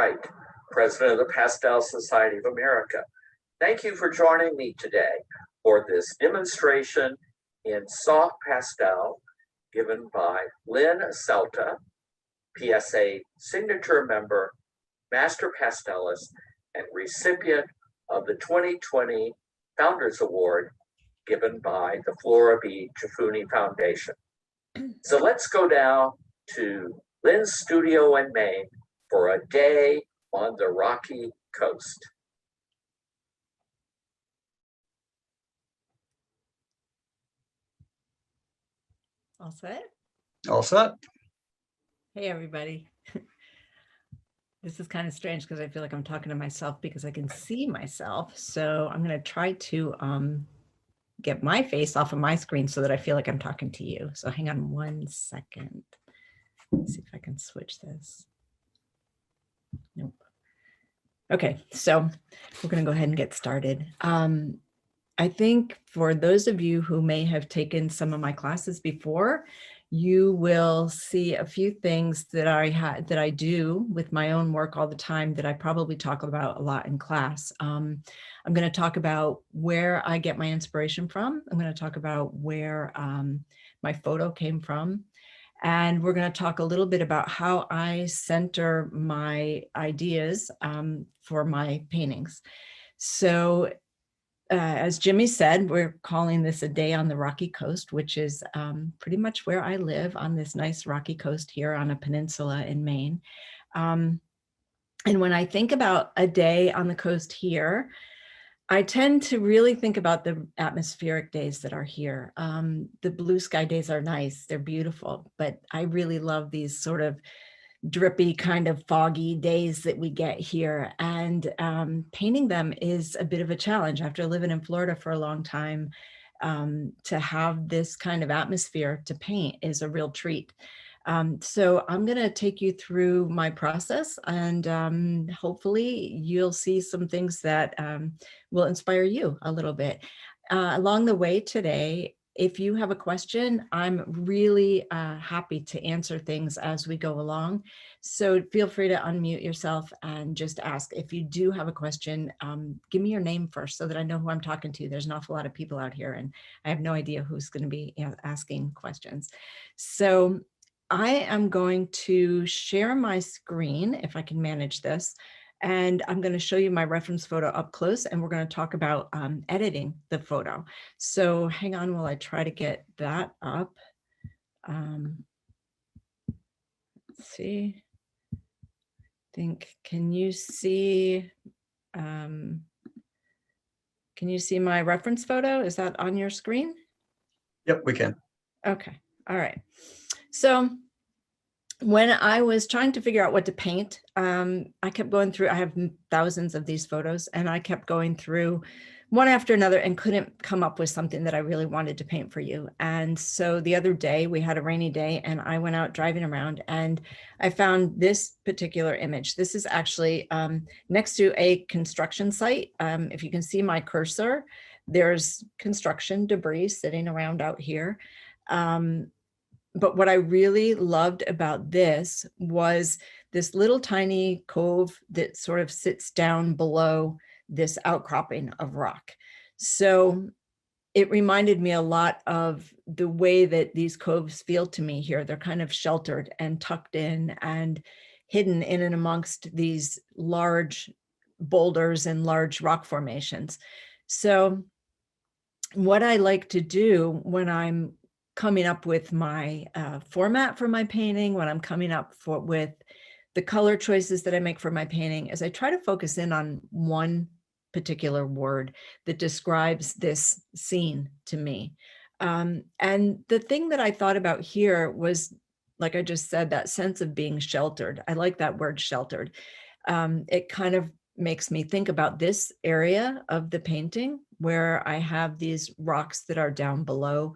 Wright, President of the Pastel Society of America. Thank you for joining me today for this demonstration in soft pastel given by Lynn Asselta, PSA signature member, master pastelist, and recipient of the 2020 Founders Award given by the Flora B. Jafuni Foundation. So let's go down to Lynn's studio in Maine for a day on the Rocky Coast. All set? All set. Hey, everybody. This is kind of strange because I feel like I'm talking to myself because I can see myself. So I'm going to try to get my face off of my screen so that I feel like I'm talking to you. So hang on 1 second. Let's see if I can switch this. Nope. Okay, so we're going to go ahead and get started. I think for those of you who may have taken some of my classes before, you will see a few things that I do with my own work all the time that I probably talk about a lot in class. I'm going to talk about where I get my inspiration from. I'm going to talk about where my photo came from. And we're going to talk a little bit about how I center my ideas for my paintings. So as Jimmy said, we're calling this a day on the Rocky Coast, which is pretty much where I live, on this nice rocky coast here on a peninsula in Maine. And when I think about a day on the coast here, I tend to really think about the atmospheric days that are here. The blue sky days are nice, they're beautiful, but I really love these sort of drippy kind of foggy days that we get here, and painting them is a bit of a challenge. After living in Florida for a long time, to have this kind of atmosphere to paint is a real treat. So I'm going to take you through my process, and hopefully you'll see some things that will inspire you a little bit. Along the way today, if you have a question, I'm really happy to answer things as we go along. So feel free to unmute yourself and just ask. If you do have a question, give me your name first so that I know who I'm talking to. There's an awful lot of people out here and I have no idea who's going to be asking questions. So I am going to share my screen if I can manage this. And I'm going to show you my reference photo up close, and we're going to talk about editing the photo. So hang on while I try to get that up. Let's see. I think, can you see my reference photo? Is that on your screen? Yep, we can. Okay. All right. So when I was trying to figure out what to paint, I kept going through, I have thousands of these photos, and I kept going through one after another and couldn't come up with something that I really wanted to paint for you. And so the other day, we had a rainy day and I went out driving around and I found this particular image. This is actually next to a construction site. If you can see my cursor, there's construction debris sitting around out here. But what I really loved about this was this little tiny cove that sort of sits down below this outcropping of rock. So it reminded me a lot of the way that these coves feel to me here. They're kind of sheltered and tucked in and hidden in and amongst these large boulders and large rock formations. So what I like to do when I'm coming up with my format for my painting, when I'm coming up with the color choices that I make for my painting, is I try to focus in on one particular word that describes this scene to me. And the thing that I thought about here was, like I just said, that sense of being sheltered. I like that word, sheltered. It kind of makes me think about this area of the painting where I have these rocks that are down below.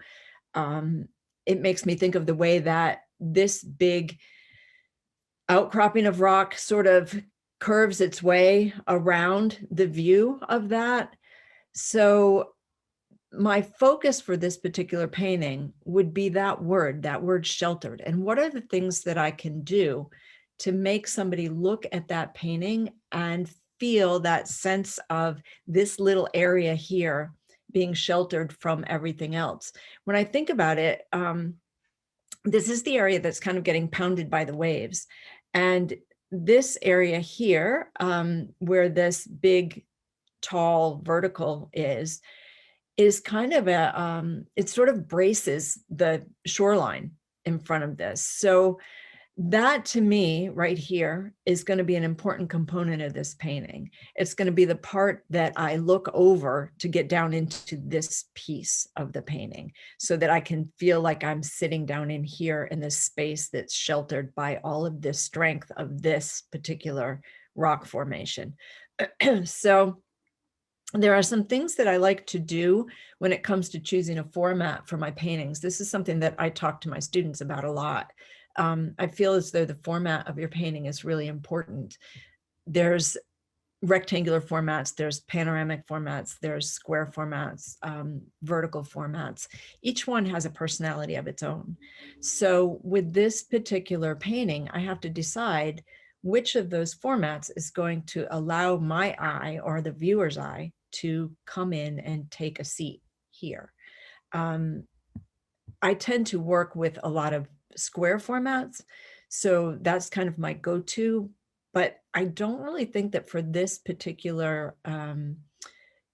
It makes me think of the way that this big outcropping of rock sort of curves its way around the view of that. So my focus for this particular painting would be that word sheltered. And what are the things that I can do to make somebody look at that painting and feel that sense of this little area here being sheltered from everything else. When I think about it, this is the area that's kind of getting pounded by the waves. And this area here, where this big, tall vertical is kind of it sort of braces the shoreline in front of this. So that to me right here is going to be an important component of this painting. It's going to be the part that I look over to get down into this piece of the painting so that I can feel like I'm sitting down in here in this space that's sheltered by all of this strength of this particular rock formation. So there are some things that I like to do when it comes to choosing a format for my paintings. This is something that I talk to my students about a lot. I feel as though the format of your painting is really important. There's rectangular formats, there's panoramic formats, there's square formats, vertical formats. Each one has a personality of its own. So with this particular painting, I have to decide which of those formats is going to allow my eye or the viewer's eye to come in and take a seat here. I tend to work with a lot of square formats, so that's kind of my go-to, but I don't really think that for this particular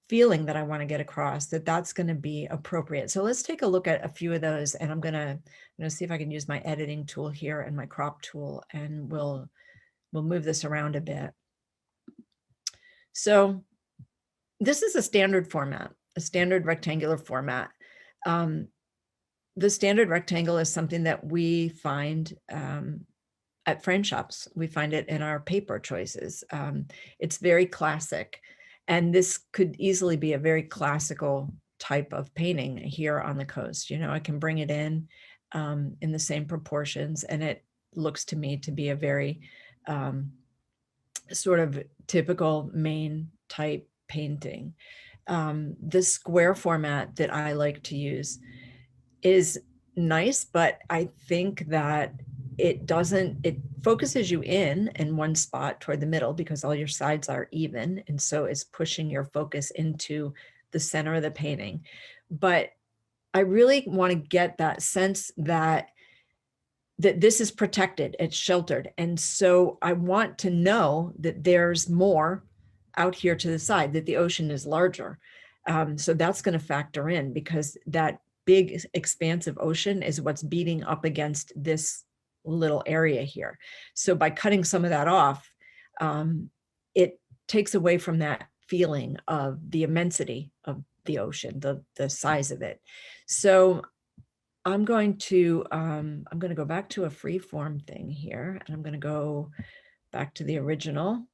feeling that I want to get across, that that's going to be appropriate. So let's take a look at a few of those, and I'm gonna see if I can use my editing tool here and my crop tool, and we'll move this around a bit. So this is a standard format, a standard rectangular format. The standard rectangle is something that we find at frame shops. We find it in our paper choices. It's very classic. And this could easily be a very classical type of painting here on the coast. You know, I can bring it in the same proportions, and it looks to me to be a very sort of typical Maine type painting. The square format that I like to use is nice, but I think that it focuses you in one spot toward the middle because all your sides are even. And so it's pushing your focus into the center of the painting. But I really want to get that sense that this is protected, it's sheltered. And so I want to know that there's more out here to the side, that the ocean is larger. So that's going to factor in, because that big expansive ocean is what's beating up against this little area here. So by cutting some of that off, it takes away from that feeling of the immensity of the ocean, the size of it. So I'm going to go back to a free form thing here, and I'm going to go back to the original.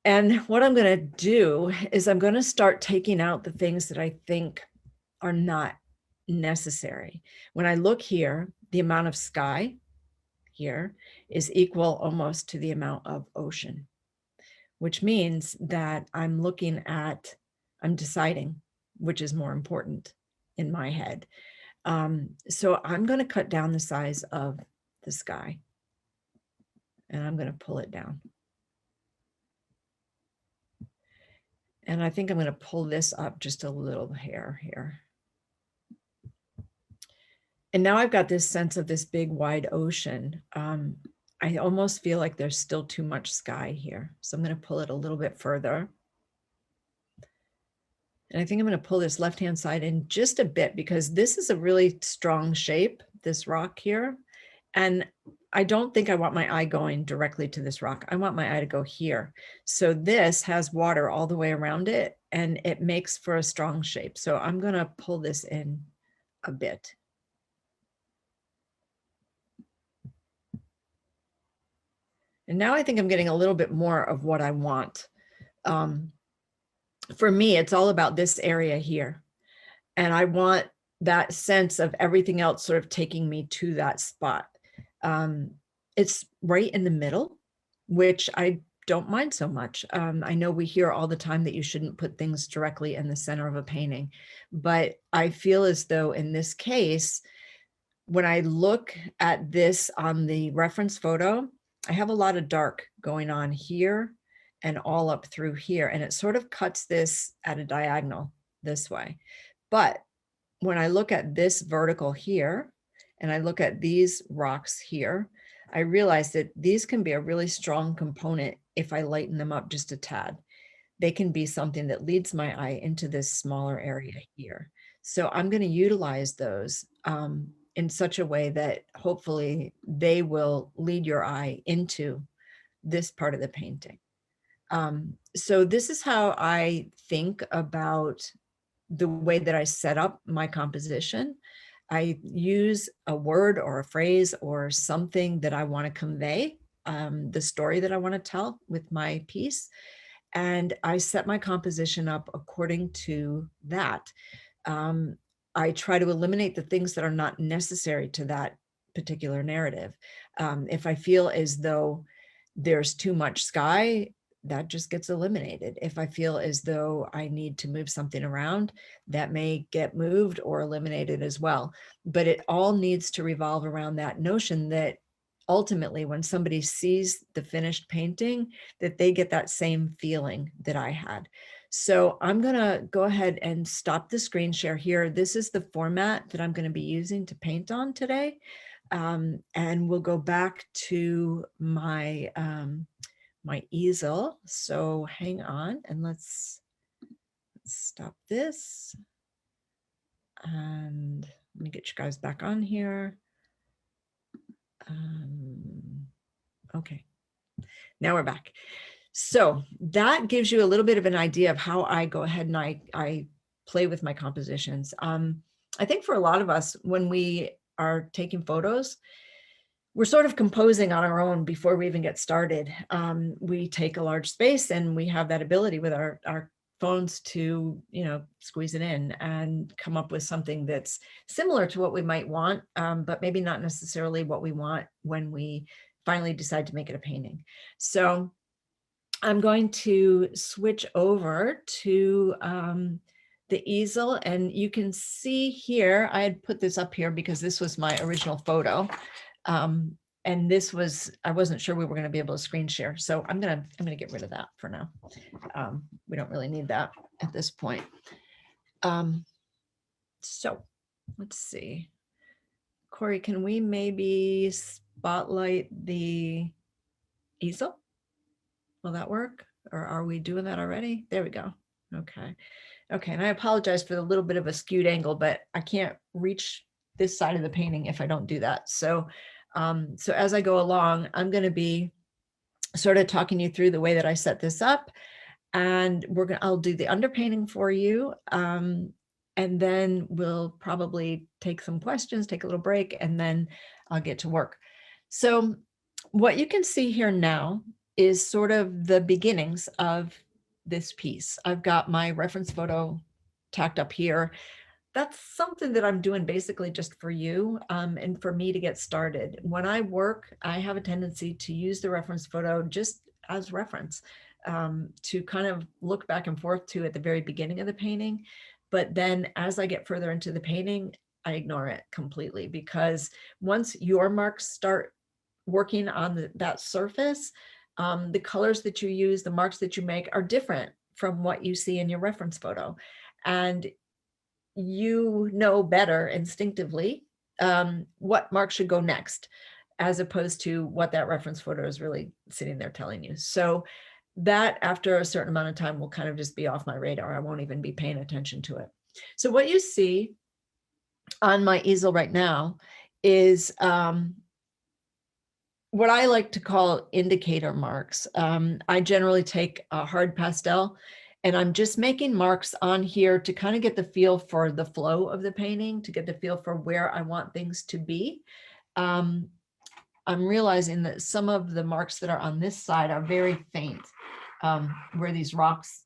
And what I'm going to do is I'm going to start taking out the things that I think are not necessary. When I look here, the amount of sky here is equal almost to the amount of ocean, which means that I'm deciding which is more important in my head. So I'm going to cut down the size of the sky, and I'm going to pull it down. And I think I'm going to pull this up just a little hair here. And now I've got this sense of this big wide ocean. I almost feel like there's still too much sky here. So I'm going to pull it a little bit further. And I think I'm going to pull this left-hand side in just a bit, because this is a really strong shape, this rock here. And I don't think I want my eye going directly to this rock. I want my eye to go here. So this has water all the way around it, and it makes for a strong shape. So I'm going to pull this in a bit. And now I think I'm getting a little bit more of what I want. For me, it's all about this area here. And I want that sense of everything else sort of taking me to that spot. It's right in the middle, which I don't mind so much. I know we hear all the time that you shouldn't put things directly in the center of a painting, but I feel as though in this case, when I look at this on the reference photo, I have a lot of dark going on here and all up through here, and it sort of cuts this at a diagonal this way. But when I look at this vertical here, and I look at these rocks here, I realize that these can be a really strong component if I lighten them up just a tad. They can be something that leads my eye into this smaller area here. So I'm going to utilize those in such a way that hopefully they will lead your eye into this part of the painting. So this is how I think about the way that I set up my composition. I use a word or a phrase or something that I want to convey, the story that I want to tell with my piece. And I set my composition up according to that. I try to eliminate the things that are not necessary to that particular narrative. If I feel as though there's too much sky, that just gets eliminated. If I feel as though I need to move something around, that may get moved or eliminated as well. But it all needs to revolve around that notion that ultimately when somebody sees the finished painting, that they get that same feeling that I had. So I'm gonna go ahead and stop the screen share here. This is the format that I'm gonna be using to paint on today. And we'll go back to my my easel. So hang on and let's stop this. And let me get you guys back on here. Okay, now we're back. So that gives you a little bit of an idea of how I go ahead and I play with my compositions. I think for a lot of us, when we are taking photos, we're sort of composing on our own before we even get started. We take a large space and we have that ability with our phones to, you know, squeeze it in and come up with something that's similar to what we might want, but maybe not necessarily what we want when we finally decide to make it a painting. So I'm going to switch over to the easel, and you can see here, I had put this up here because this was my original photo. And this was, I wasn't sure we were going to be able to screen share. So I'm going to get rid of that for now. We don't really need that at this point. So let's see. Corey, can we maybe spotlight the easel? Will that work? Or are we doing that already? There we go. Okay. Okay. And I apologize for the little bit of a skewed angle, but I can't reach this side of the painting if I don't do that. So, so as I go along, I'm going to be sort of talking you through the way that I set this up, and I'll do the underpainting for you. And then we'll probably take some questions, take a little break, and then I'll get to work. So what you can see here now is sort of the beginnings of this piece. I've got my reference photo tacked up here. That's something that I'm doing basically just for you and for me to get started. When I work, I have a tendency to use the reference photo just as reference to kind of look back and forth to at the very beginning of the painting. But then as I get further into the painting, I ignore it completely, because once your marks start working on that surface, the colors that you use, the marks that you make are different from what you see in your reference photo. And you know better instinctively what mark should go next, as opposed to what that reference photo is really sitting there telling you. So that after a certain amount of time will kind of just be off my radar. I won't even be paying attention to it. So what you see on my easel right now is what I like to call indicator marks. I generally take a hard pastel, and I'm just making marks on here to kind of get the feel for the flow of the painting, to get the feel for where I want things to be. I'm realizing that some of the marks that are on this side are very faint, where these rocks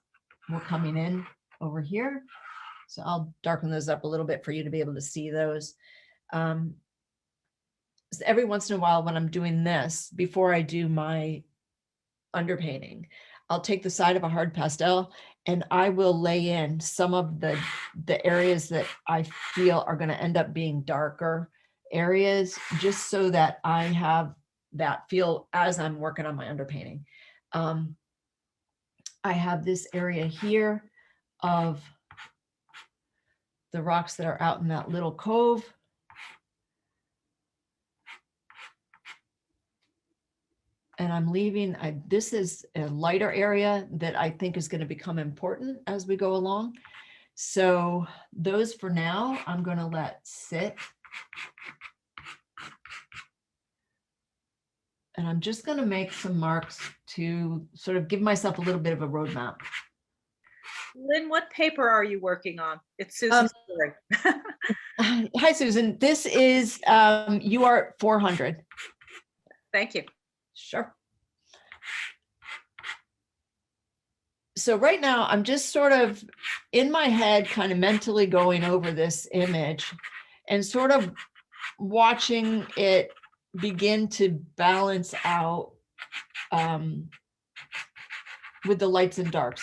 were coming in over here. So I'll darken those up a little bit for you to be able to see those. So every once in a while when I'm doing this, before I do my underpainting, I'll take the side of a hard pastel and I will lay in some of the areas that I feel are going to end up being darker areas, just so that I have that feel as I'm working on my underpainting. I have this area here of the rocks that are out in that little cove. And I'm leaving, this is a lighter area that I think is going to become important as we go along. So those for now, I'm going to let sit. And I'm just going to make some marks to sort of give myself a little bit of a roadmap. Lynn, what paper are you working on? It's Susan's story. Hi, Susan. This is UART 400. Thank you. Sure. So right now I'm just sort of in my head, kind of mentally going over this image and sort of watching it begin to balance out with the lights and darks.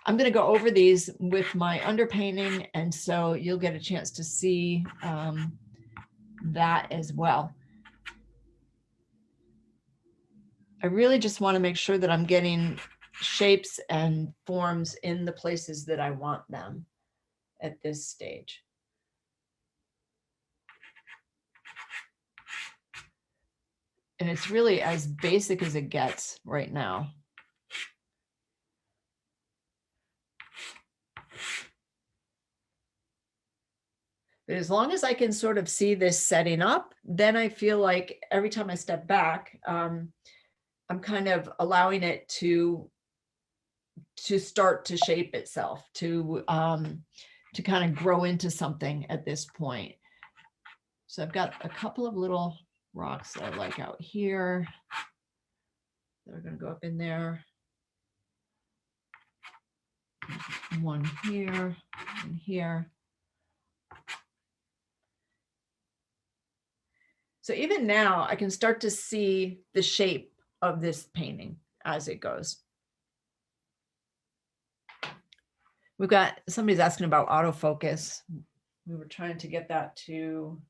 I'm going to go over these with my underpainting, and so you'll get a chance to see that as well. I really just want to make sure that I'm getting shapes and forms in the places that I want them at this stage. And it's really as basic as it gets right now. But as long as I can sort of see this setting up, then I feel like every time I step back, I'm kind of allowing it to start to shape itself, to kind of grow into something at this point. So I've got a couple of little rocks that I like out here. They're going to go up in there. One here and here. So even now I can start to see the shape of this painting as it goes. We've got, somebody's asking about autofocus. We were trying to get that to,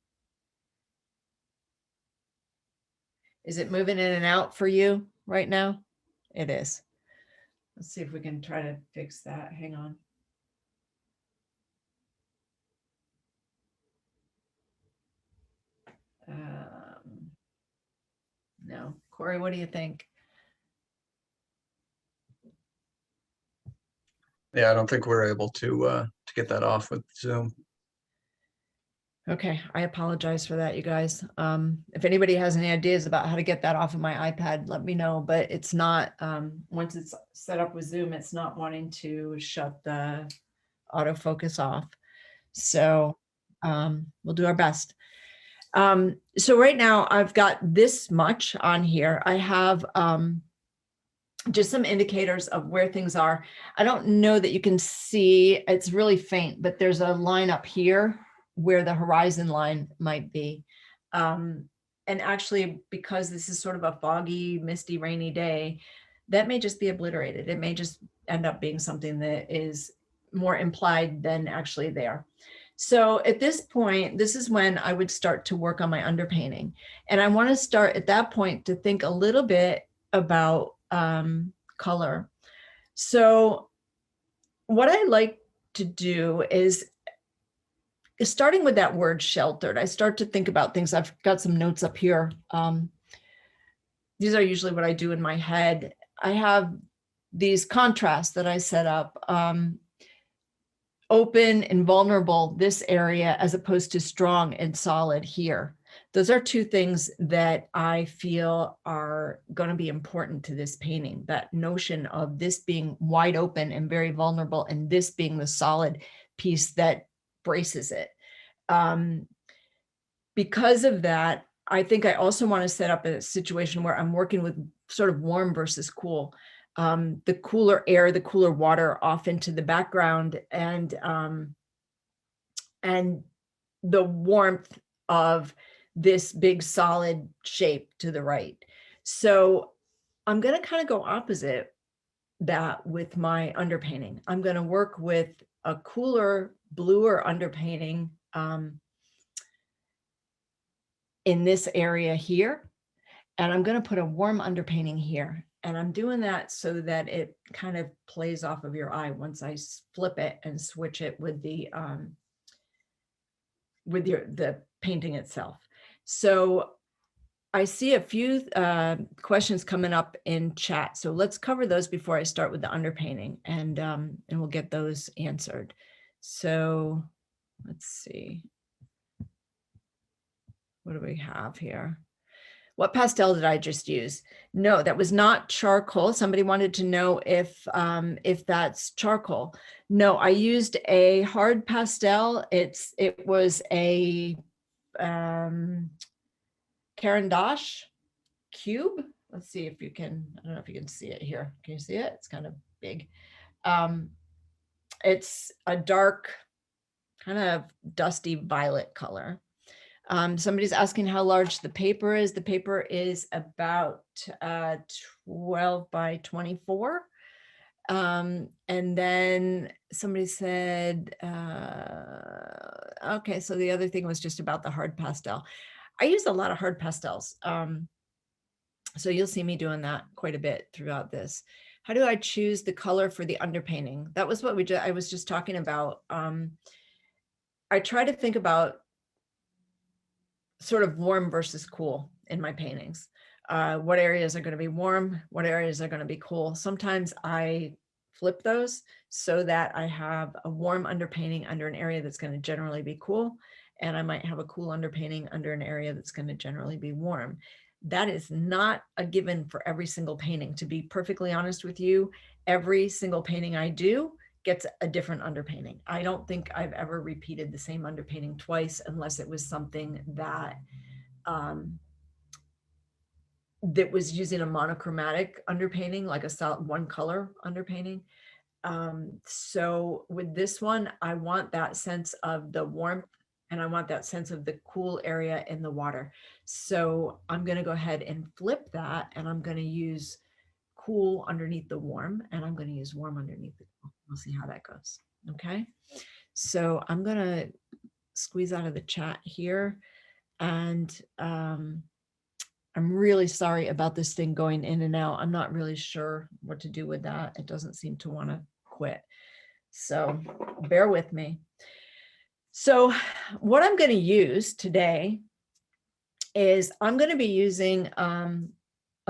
is it moving in and out for you right now? It is. Let's see if we can try to fix that. Hang on. No, Corey, what do you think? Yeah, I don't think we're able to get that off with Zoom. Okay, I apologize for that, you guys. If anybody has any ideas about how to get that off of my iPad, let me know, but it's not, once it's set up with Zoom, it's not wanting to shut the autofocus off. So we'll do our best. So right now I've got this much on here. I have just some indicators of where things are. I don't know that you can see, it's really faint, but there's a line up here where the horizon line might be. And actually, because this is sort of a foggy, misty, rainy day, that may just be obliterated. It may just end up being something that is more implied than actually there. So at this point, this is when I would start to work on my underpainting. And I want to start at that point to think a little bit about color. So what I like to do is starting with that word sheltered, I start to think about things. I've got some notes up here. These are usually what I do in my head. I have these contrasts that I set up. Open and vulnerable, this area, as opposed to strong and solid here. Those are two things that I feel are going to be important to this painting. That notion of this being wide open and very vulnerable, and this being the solid piece that braces it. Because of that, I think I also want to set up a situation where I'm working with sort of warm versus cool. The cooler air, the cooler water off into the background, and the warmth of this big solid shape to the right. So I'm going to kind of go opposite that with my underpainting. I'm going to work with a cooler, bluer underpainting in this area here. And I'm going to put a warm underpainting here. And I'm doing that so that it kind of plays off of your eye once I flip it and switch it with the painting itself. So I see a few questions coming up in chat. So let's cover those before I start with the underpainting, and we'll get those answered. So let's see. What do we have here? What pastel did I just use? No, that was not charcoal. Somebody wanted to know if that's charcoal. No, I used a hard pastel. It was a Caran d'Ache cube. Let's see if you can, I don't know if you can see it here. Can you see it? It's kind of big. It's a dark, kind of dusty violet color. Somebody's asking how large the paper is. The paper is about 12 by 24. And then somebody said, okay, so the other thing was just about the hard pastel. I use a lot of hard pastels. So you'll see me doing that quite a bit throughout this. How do I choose the color for the underpainting? That was what I was just talking about. I try to think about sort of warm versus cool in my paintings. What areas are going to be warm? What areas are going to be cool? Sometimes I flip those so that I have a warm underpainting under an area that's going to generally be cool. And I might have a cool underpainting under an area that's going to generally be warm. That is not a given for every single painting. To be perfectly honest with you, every single painting I do gets a different underpainting. I don't think I've ever repeated the same underpainting twice unless it was something that that was using a monochromatic underpainting, like a solid one color underpainting. So with this one, I want that sense of the warmth and I want that sense of the cool area in the water. So I'm going to go ahead and flip that, and I'm going to use cool underneath the warm, and I'm going to use warm underneath the cool. We'll see how that goes. Okay. So I'm going to squeeze out of the chat here, and I'm really sorry about this thing going in and out. I'm not really sure what to do with that. It doesn't seem to want to quit. So bear with me. So what I'm going to use today is I'm going to be using a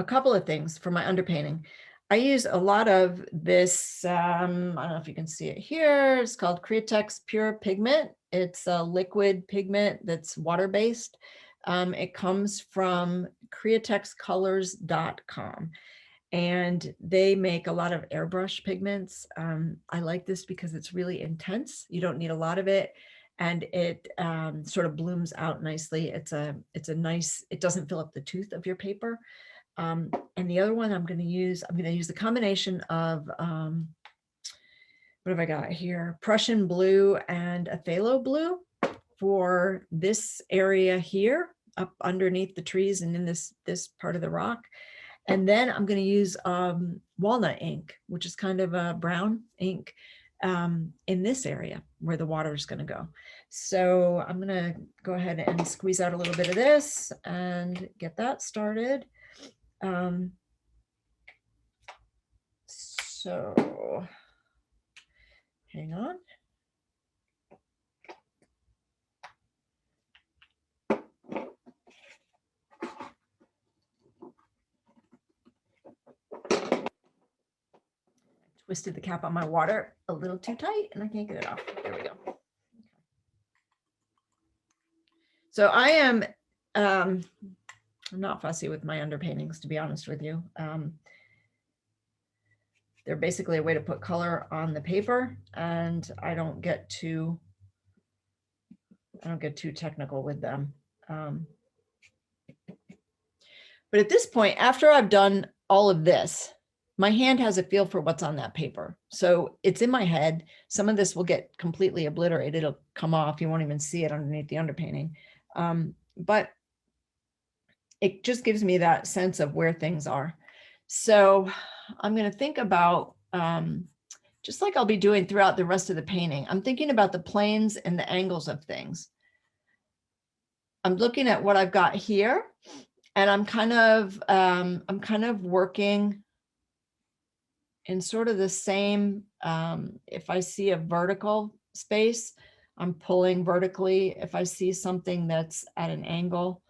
couple of things for my underpainting. I use a lot of this, I don't know if you can see it here. It's called Createx Pure Pigment. It's a liquid pigment that's water-based. It comes from createxcolors.com. And they make a lot of airbrush pigments. I like this because it's really intense. You don't need a lot of it. And it sort of blooms out nicely. It's a nice, it doesn't fill up the tooth of your paper. And the other one I'm going to use the combination of, what have I got here? Prussian blue and a phthalo blue for this area here, up underneath the trees and in this part of the rock. And then I'm going to use walnut ink, which is kind of a brown ink in this area where the water is going to go. So I'm going to go ahead and squeeze out a little bit of this and get that started. So hang on. Twisted the cap on my water a little too tight and I can't get it off. There we go. Okay. So I am, I'm not fussy with my underpaintings, to be honest with you. They're basically a way to put color on the paper, and I don't get too technical with them. But at this point, after I've done all of this, my hand has a feel for what's on that paper. So it's in my head. Some of this will get completely obliterated. It'll come off. You won't even see it underneath the underpainting. But it just gives me that sense of where things are. So I'm going to think about, just like I'll be doing throughout the rest of the painting, I'm thinking about the planes and the angles of things. I'm looking at what I've got here, And I'm kind of working in sort of the same, if I see a vertical space, I'm pulling vertically. If I see something that's at an angle,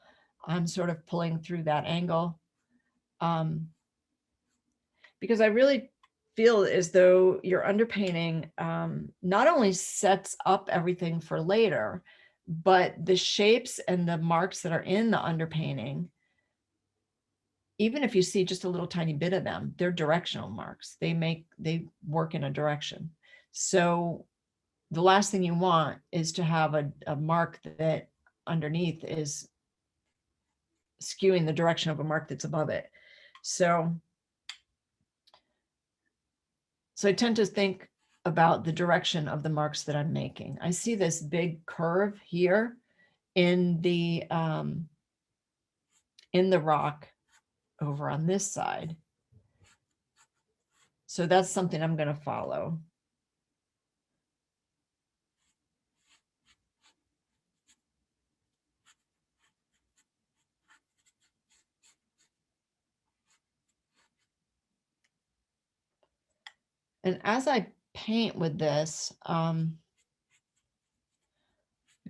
I'm sort of pulling through that angle. Because I really feel as though your underpainting not only sets up everything for later, but the shapes and the marks that are in the underpainting, even if you see just a little tiny bit of them, they're directional marks. They work in a direction. So the last thing you want is to have a mark that underneath is skewing the direction of a mark that's above it. So I tend to think about the direction of the marks that I'm making. I see this big curve here in the rock over on this side. So that's something I'm going to follow. And as I paint with this, like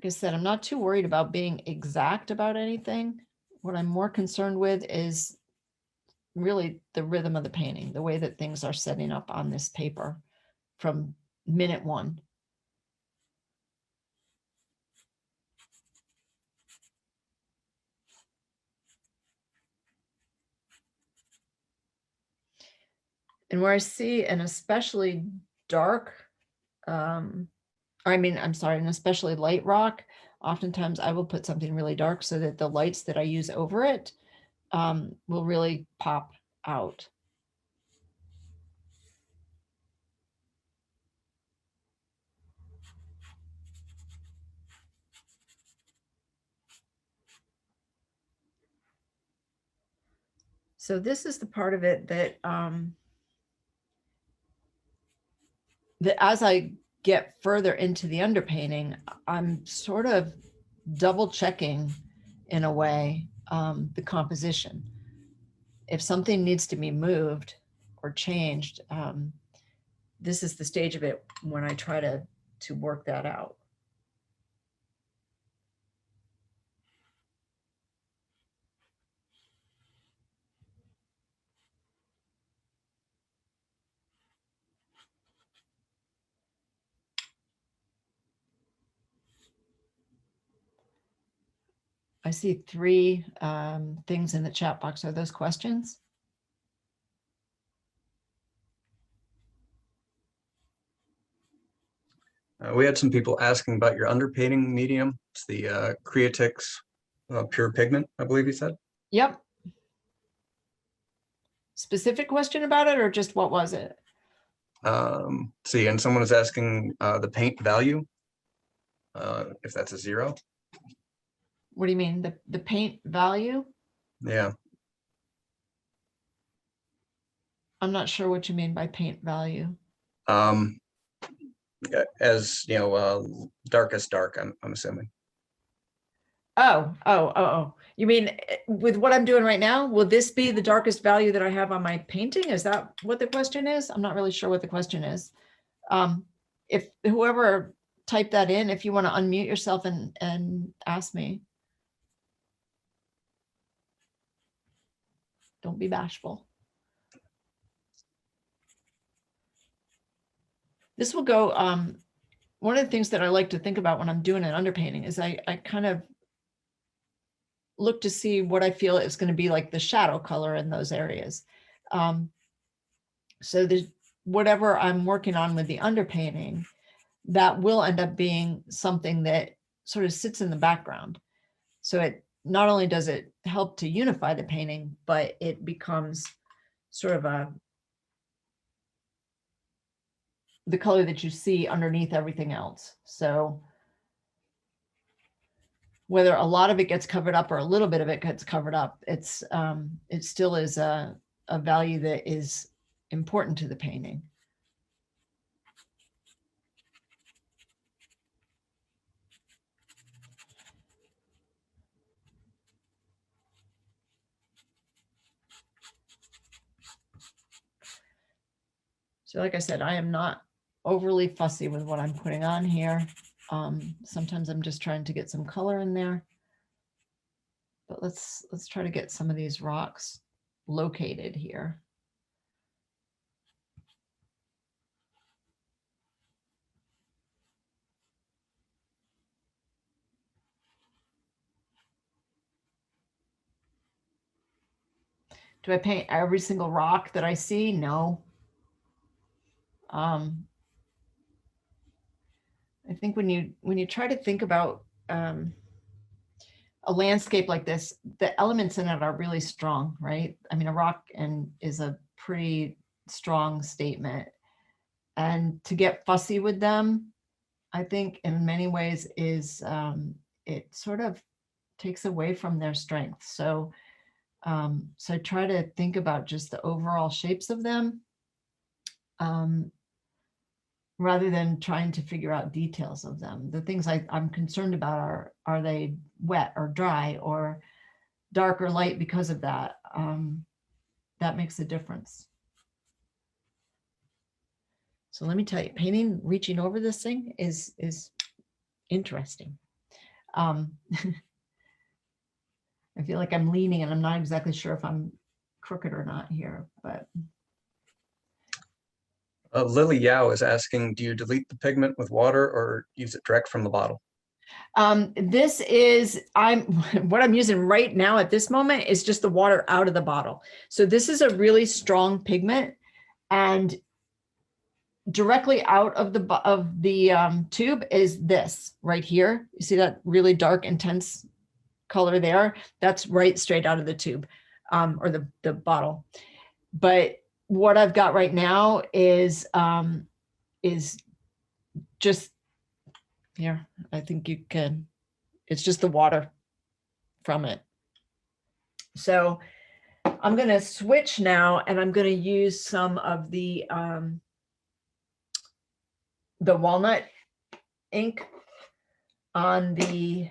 I said, I'm not too worried about being exact about anything. What I'm more concerned with is really the rhythm of the painting, the way that things are setting up on this paper from minute one. And where I see an especially dark, an especially light rock, oftentimes I will put something really dark so that the lights that I use over it will really pop out. So this is the part of it that that as I get further into the underpainting, I'm sort of double checking in a way the composition. If something needs to be moved or changed, this is the stage of it when I try to work that out. I see three things in the chat box. Are those questions? We had some people asking about your underpainting medium. It's the Creatix Pure Pigment, I believe you said. Yep. Specific question about it, or just what was it? See, and someone is asking the paint value, if that's a 0. What do you mean? The paint value? Yeah. I'm not sure what you mean by paint value. As you know, darkest dark, I'm assuming. Oh. You mean with what I'm doing right now, will this be the darkest value that I have on my painting? Is that what the question is? I'm not really sure what the question is. If whoever typed that in, if you want to unmute yourself and ask me. Don't be bashful. This will go, one of the things that I like to think about when I'm doing an underpainting is I kind of look to see what I feel is going to be like the shadow color in those areas. So there's whatever I'm working on with the underpainting, that will end up being something that sort of sits in the background. So it not only does it help to unify the painting, but it becomes sort of the color that you see underneath everything else. So whether a lot of it gets covered up or a little bit of it gets covered up, it still is a value that is important to the painting. So like I said, I am not overly fussy with what I'm putting on here. Sometimes I'm just trying to get some color in there. But let's try to get some of these rocks located here. Do I paint every single rock that I see? No. I think when you try to think about a landscape like this, the elements in it are really strong, right? I mean, a rock is a pretty strong statement. And to get fussy with them, I think in many ways is it sort of takes away from their strength. So so try to think about just the overall shapes of them rather than trying to figure out details of them. The things I'm concerned about are they wet or dry or dark or light because of that. That makes a difference. So let me tell you, painting, reaching over this thing is interesting. I feel like I'm leaning and I'm not exactly sure if I'm crooked or not here, but. Lily Yao is asking, do you delete the pigment with water or use it direct from the bottle? This is, what I'm using right now at this moment is just the water out of the bottle. So this is a really strong pigment, and directly out of the tube is this right here. You see that really dark, intense color there? That's right straight out of the tube, or the bottle. But what I've got right now is just here. I think you can, it's just the water from it. So I'm going to switch now, and I'm going to use some of the walnut ink on the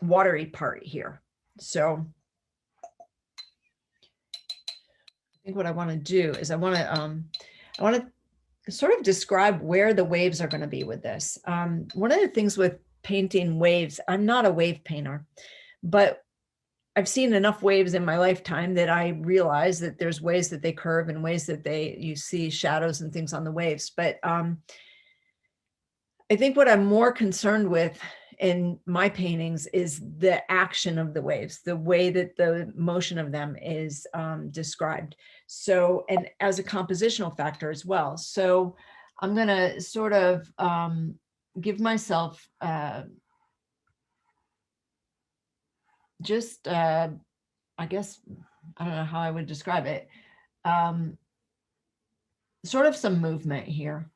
watery part here. So I think what I want to do is I want to sort of describe where the waves are going to be with this. One of the things with painting waves, I'm not a wave painter, but I've seen enough waves in my lifetime that I realize that there's ways that they curve and ways that you see shadows and things on the waves. But I think what I'm more concerned with in my paintings is the action of the waves, the way that the motion of them is described. So, and as a compositional factor as well. So I'm going to sort of give myself just, I guess, I don't know how I would describe it, sort of some movement here.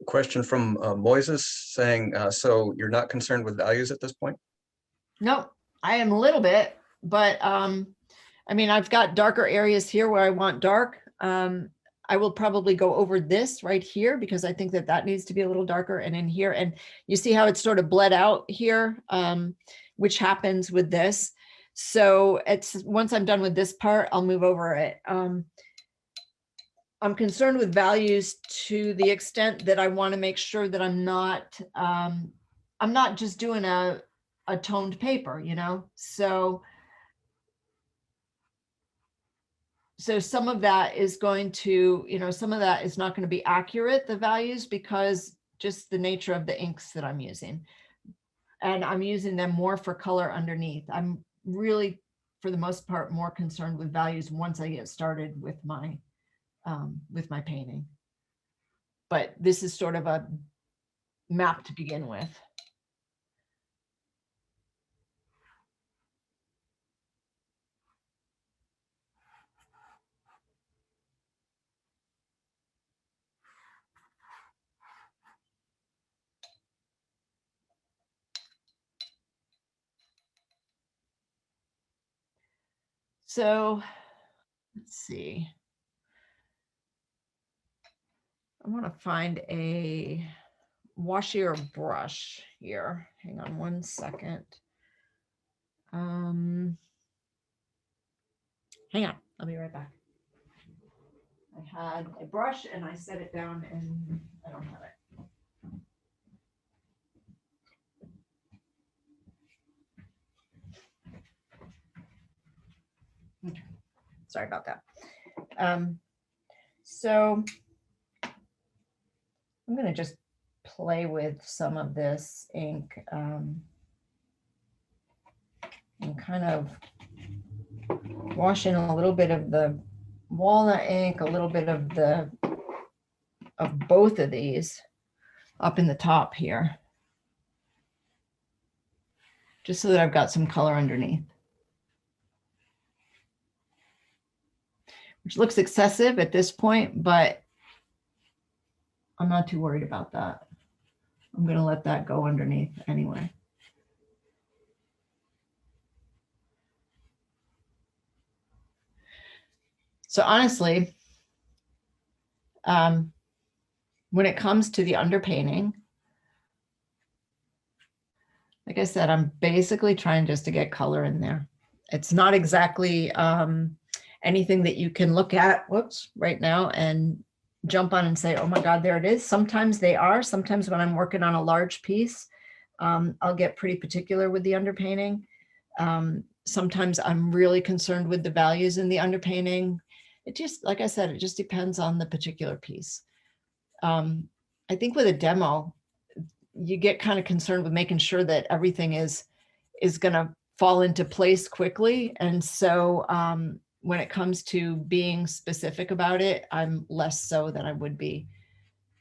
Question from Moises saying, so you're not concerned with values at this point? No, I am a little bit, but I mean, I've got darker areas here where I want dark. I will probably go over this right here because I think that that needs to be a little darker, and in here, and you see how it's sort of bled out here, which happens with this. So it's, once I'm done with this part, I'll move over it. I'm concerned with values to the extent that I want to make sure that I'm not just doing a toned paper, you know? So some of that is going to, you know, some of that is not going to be accurate, the values, because just the nature of the inks that I'm using. And I'm using them more for color underneath. I'm really, for the most part, more concerned with values once I get started with my painting. But this is sort of a map to begin with. So let's see. I want to find a washier brush here. Hang on one second. Hang on, I'll be right back. I had a brush and I set it down and I don't have it. Okay. Sorry about that. So I'm going to just play with some of this ink and kind of wash in a little bit of the walnut ink, a little bit of both of these up in the top here, just so that I've got some color underneath. Which looks excessive at this point, but I'm not too worried about that. I'm going to let that go underneath anyway. So honestly, when it comes to the underpainting, like I said, I'm basically trying just to get color in there. It's not exactly anything that you can look at, whoops, right now and jump on and say, oh my God, there it is. Sometimes they are. Sometimes when I'm working on a large piece, I'll get pretty particular with the underpainting. Sometimes I'm really concerned with the values in the underpainting. It just, like I said, it just depends on the particular piece. I think with a demo, you get kind of concerned with making sure that everything is going to fall into place quickly. And so when it comes to being specific about it, I'm less so than I would be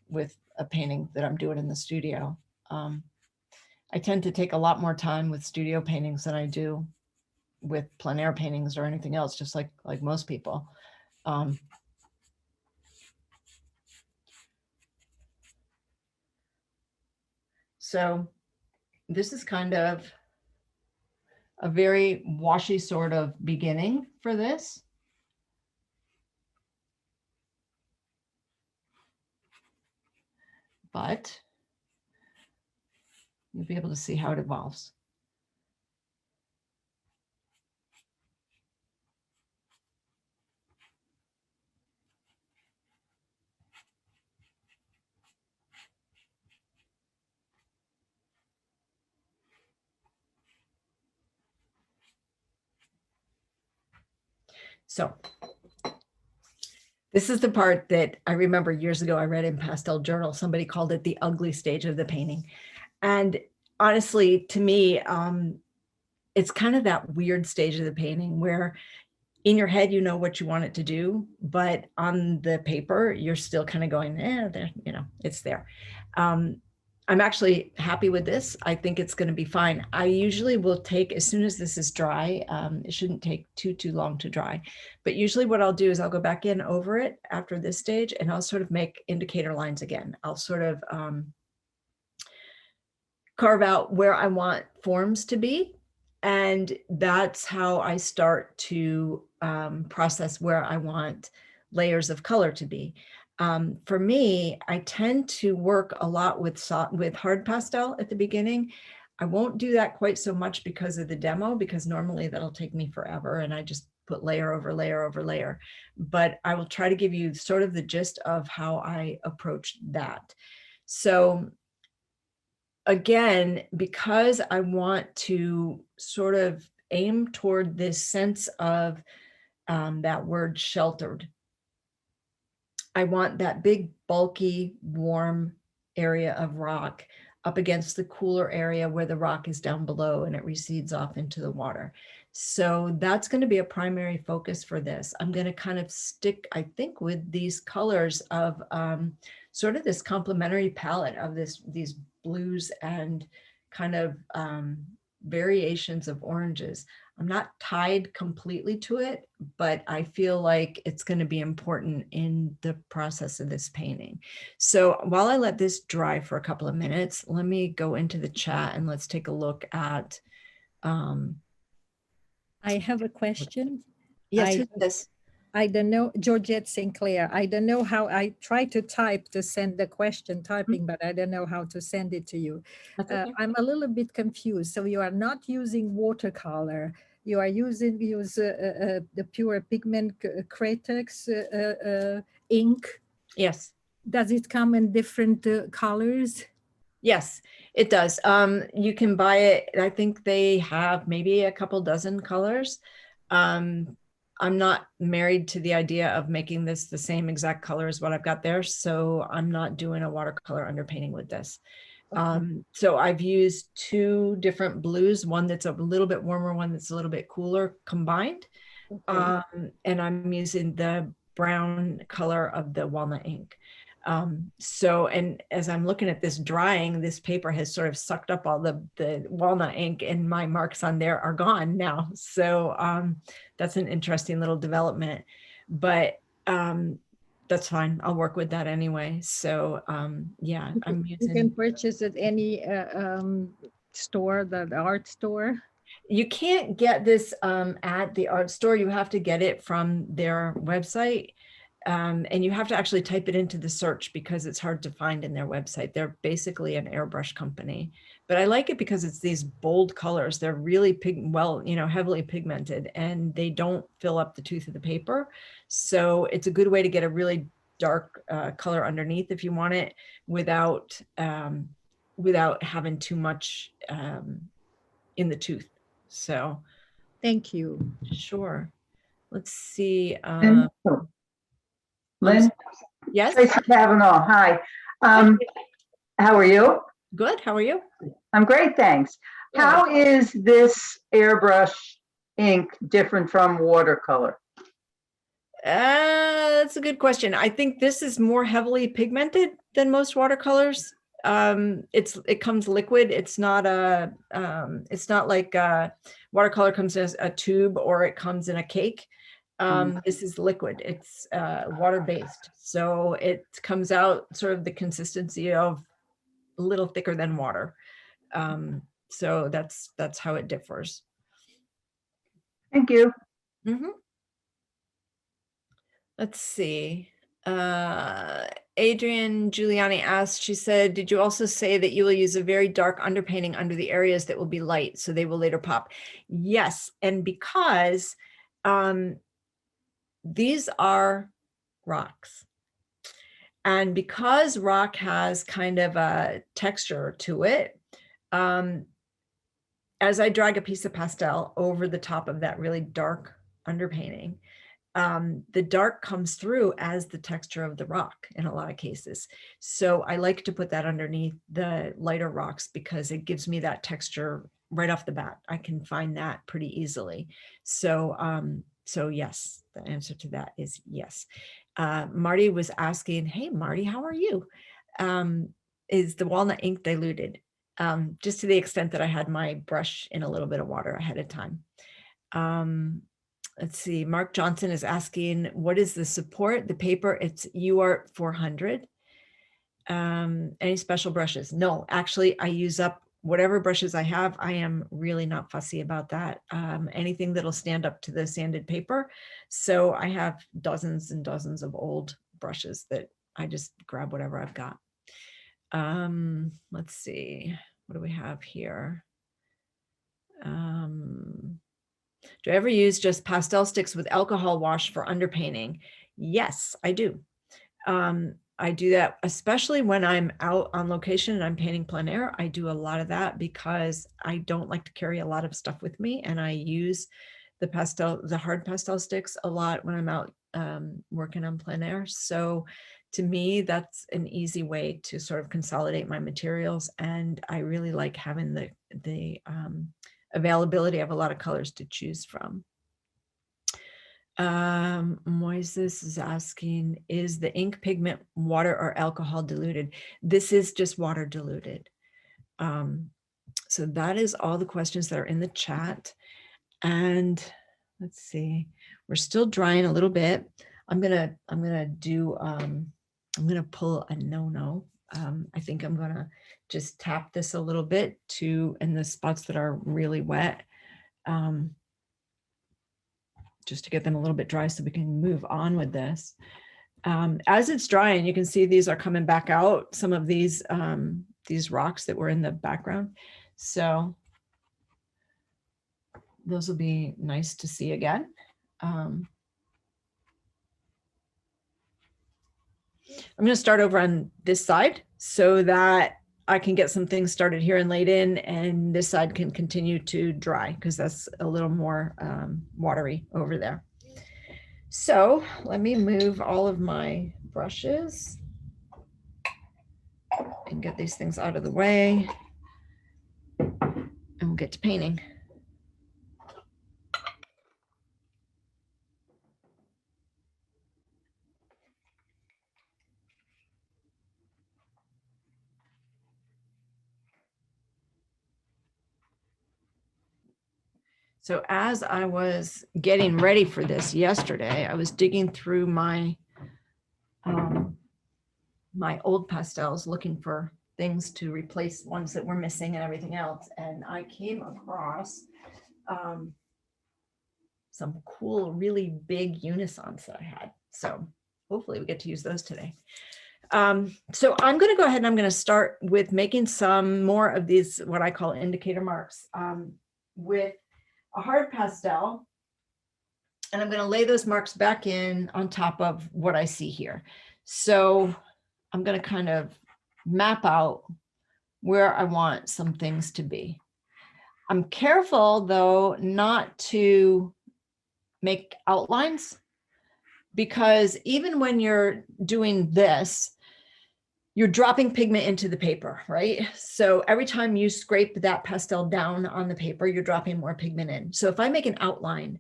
with a painting that I'm doing in the studio. I tend to take a lot more time with studio paintings than I do with plein air paintings or anything else, just like most people. So this is kind of a very washy sort of beginning for this. But you'll be able to see how it evolves. So this is the part that I remember years ago I read in Pastel Journal. Somebody called it the ugly stage of the painting. And honestly, to me, it's kind of that weird stage of the painting where in your head, you know what you want it to do, but on the paper, you're still kind of going, there, it's there. I'm actually happy with this. I think it's going to be fine. I usually will take, as soon as this is dry, it shouldn't take too long to dry. But usually what I'll do is I'll go back in over it after this stage and I'll sort of make indicator lines again. I'll sort of carve out where I want forms to be. And that's how I start to process where I want layers of color to be. For me, I tend to work a lot with hard pastel at the beginning. I won't do that quite so much because of the demo, because normally that'll take me forever and I just put layer over layer over layer. But I will try to give you sort of the gist of how I approach that. So again, because I want to sort of aim toward this sense of that word sheltered, I want that big, bulky, warm area of rock up against the cooler area where the rock is down below and it recedes off into the water. So that's going to be a primary focus for this. I'm going to kind of stick, I think, with these colors of sort of this complementary palette of these blues and kind of variations of oranges. I'm not tied completely to it, but I feel like it's going to be important in the process of this painting. So while I let this dry for a couple of minutes, let me go into the chat and let's take a look at. I have a question. Yes, who's this? I don't know, Georgette Sinclair. I don't know how, I try to type to send the question typing, but I don't know how to send it to you. That's okay. I'm a little bit confused. So you are not using watercolor. You are using the pure pigment Createx ink. Yes. Does it come in different colors? Yes, it does. You can buy it. I think they have maybe a couple dozen colors. I'm not married to the idea of making this the same exact color as what I've got there. So I'm not doing a watercolor underpainting with this. So I've used two different blues, one that's a little bit warmer, one that's a little bit cooler combined. Okay. And I'm using the brown color of the walnut ink. So, and as I'm looking at this drying, this paper has sort of sucked up all the walnut ink, and my marks on there are gone now. So that's an interesting little development, but that's fine. I'll work with that anyway. So yeah, I'm You can using. purchase at any store, the art store. You can't get this at the art store. You have to get it from their website. And you have to actually type it into the search because it's hard to find in their website. They're basically an airbrush company, but I like it because it's these bold colors. They're really heavily pigmented, and they don't fill up the tooth of the paper. So it's a good way to get a really dark color underneath if you want it without having too much in the tooth. So Thank you. sure. Let's see. Lynn? Lynn? Yes. Tracy Kavanaugh, hi. How are you? Good. How are you? I'm great, thanks. Good. How is this airbrush ink different from watercolor? That's a good question. I think this is more heavily pigmented than most watercolors. It comes liquid. It's not like watercolor comes as a tube or it comes in a cake. This is liquid. It's water-based. So it comes out sort of the consistency of a little thicker than water. So that's how it differs. Thank you. Let's see. Adrian Giuliani asked, she said, did you also say that you will use a very dark underpainting under the areas that will be light so they will later pop? Yes, and because these are rocks. And because rock has kind of a texture to it, as I drag a piece of pastel over the top of that really dark underpainting, the dark comes through as the texture of the rock in a lot of cases. So I like to put that underneath the lighter rocks because it gives me that texture right off the bat. I can find that pretty easily. So, so yes, the answer to that is yes. Marty was asking, hey, Marty, how are you? Is the walnut ink diluted? Just to the extent that I had my brush in a little bit of water ahead of time. Let's see, Mark Johnson is asking, what is the support? The paper, it's UART 400. Any special brushes? No, actually, I use up whatever brushes I have. I am really not fussy about that. Anything that'll stand up to the sanded paper. So I have dozens and dozens of old brushes that I just grab whatever I've got. Let's see, what do we have here? Do I ever use just pastel sticks with alcohol wash for underpainting? Yes, I do. I do that, especially when I'm out on location and I'm painting plein air. I do a lot of that because I don't like to carry a lot of stuff with me, and I use the hard pastel sticks a lot when I'm out working on plein air. So to me, that's an easy way to sort of consolidate my materials, and I really like having the availability of a lot of colors to choose from. Moises is asking, is the ink pigment water or alcohol diluted? This is just water diluted. So that is all the questions that are in the chat. And let's see, we're still drying a little bit. I'm gonna pull a no. I think I'm gonna just tap this a little bit in the spots that are really wet. just to get them a little bit dry so we can move on with this. As it's drying, you can see these are coming back out, some of these rocks that were in the background. So those will be nice to see again. I'm going to start over on this side so that I can get some things started here and laid in, and this side can continue to dry because that's a little more watery over there. So let me move all of my brushes and get these things out of the way, and we'll get to painting. So as I was getting ready for this yesterday, I was digging through my my old pastels looking for things to replace ones that were missing and everything else. And I came across some cool, really big unisons that I had. So hopefully we get to use those today. So I'm going to go ahead and I'm going to start with making some more of these, what I call indicator marks, with a hard pastel. And I'm going to lay those marks back in on top of what I see here. So I'm going to kind of map out where I want some things to be. I'm careful though not to make outlines, because even when you're doing this, you're dropping pigment into the paper, right? So every time you scrape that pastel down on the paper, you're dropping more pigment in. So if I make an outline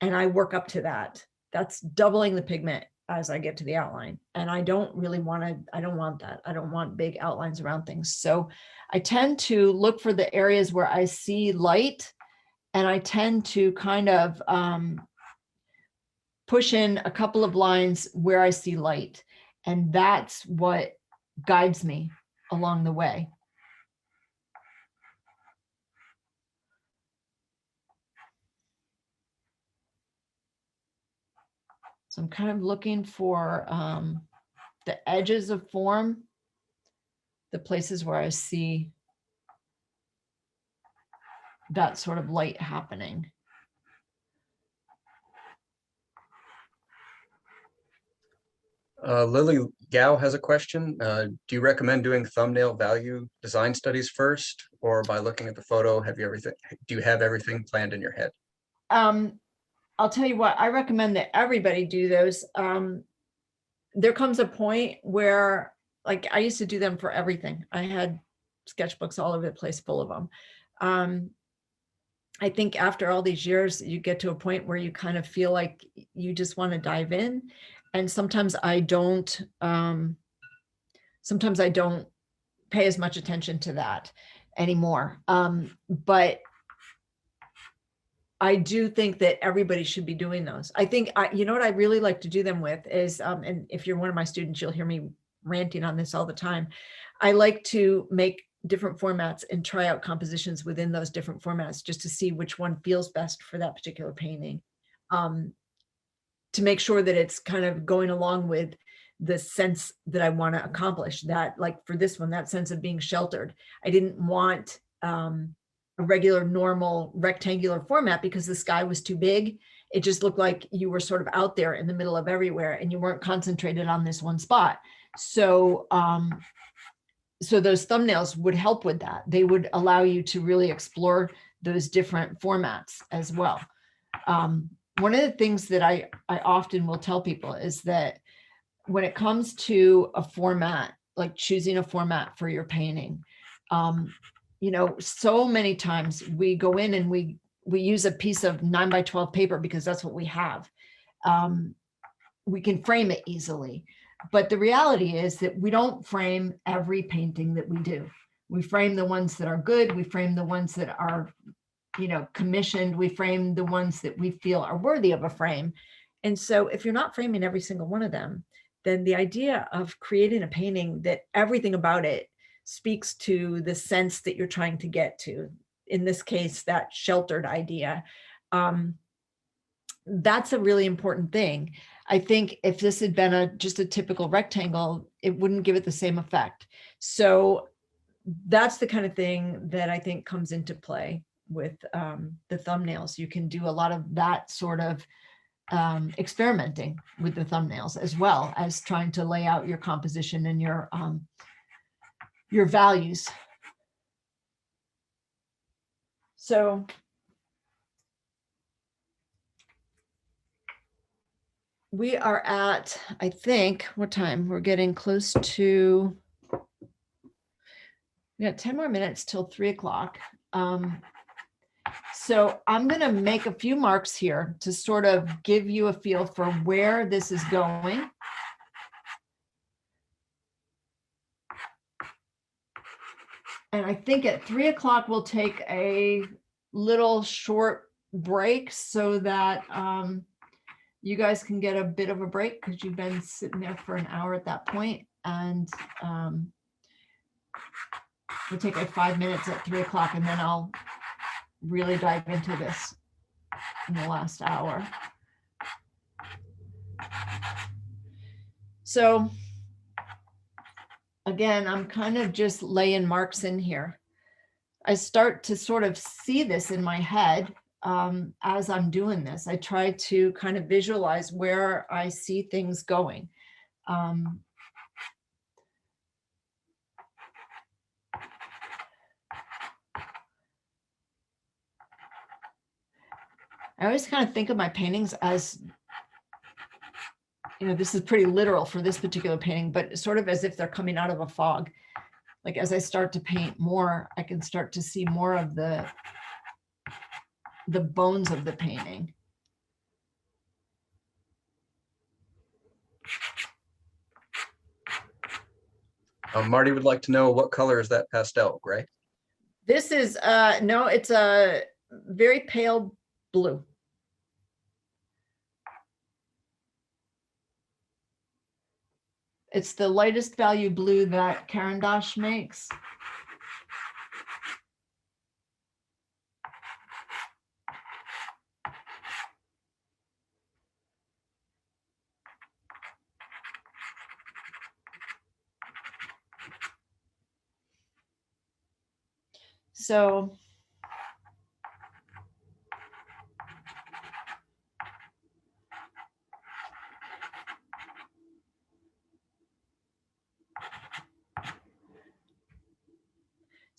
and I work up to that, that's doubling the pigment as I get to the outline. And I don't really want to, I don't want that. I don't want big outlines around things. So I tend to look for the areas where I see light, and I tend to kind of push in a couple of lines where I see light. And that's what guides me along the way. So I'm kind of looking for the edges of form, the places where I see that sort of light happening. Lily Gao has a question. Do you recommend doing thumbnail value design studies first, or by looking at the photo, do you have everything planned in your head? I'll tell you what, I recommend that everybody do those. There comes a point where, like, I used to do them for everything. I had sketchbooks all over the place full of them. I think after all these years, you get to a point where you kind of feel like you just want to dive in. And sometimes I don't pay as much attention to that anymore. But I do think that everybody should be doing those. I think, you know what I really like to do them with is, and if you're one of my students, you'll hear me ranting on this all the time. I like to make different formats and try out compositions within those different formats just to see which one feels best for that particular painting. To make sure that it's kind of going along with the sense that I want to accomplish. That, like for this one, that sense of being sheltered. I didn't want a regular, normal, rectangular format because the sky was too big. It just looked like you were sort of out there in the middle of everywhere and you weren't concentrated on this one spot. So, so those thumbnails would help with that. They would allow you to really explore those different formats as well. One of the things that I often will tell people is that when it comes to a format, like choosing a format for your painting, you know, so many times we go in and we use a piece of 9x12 paper because that's what we have. We can frame it easily, but the reality is that we don't frame every painting that we do. We frame the ones that are good. We frame the ones that are, you know, commissioned. We frame the ones that we feel are worthy of a frame. And so if you're not framing every single one of them, then the idea of creating a painting that everything about it speaks to the sense that you're trying to get to, in this case, that sheltered idea, that's a really important thing. I think if this had been just a typical rectangle, it wouldn't give it the same effect. So that's the kind of thing that I think comes into play with the thumbnails. You can do a lot of that sort of experimenting with the thumbnails, as well as trying to lay out your composition and your values. So we are at, I think, what time? We're getting close to, we got 10 more minutes till 3 o'clock. So I'm going to make a few marks here to sort of give you a feel for where this is going. And I think at 3 o'clock, we'll take a little short break so that you guys can get a bit of a break, because you've been sitting there for an hour at that point. And we'll take like 5 minutes at 3 o'clock, and then I'll really dive into this in the last hour. So again, I'm kind of just laying marks in here. I start to sort of see this in my head as I'm doing this. I try to kind of visualize where I see things going. I always kind of think of my paintings as, you know, this is pretty literal for this particular painting, but sort of as if they're coming out of a fog. Like as I start to paint more, I can start to see more of the bones of the painting. Marty would like to know, what color is that pastel, gray? This is, no, it's a very pale blue. It's the lightest value blue that Caran d'Ache makes.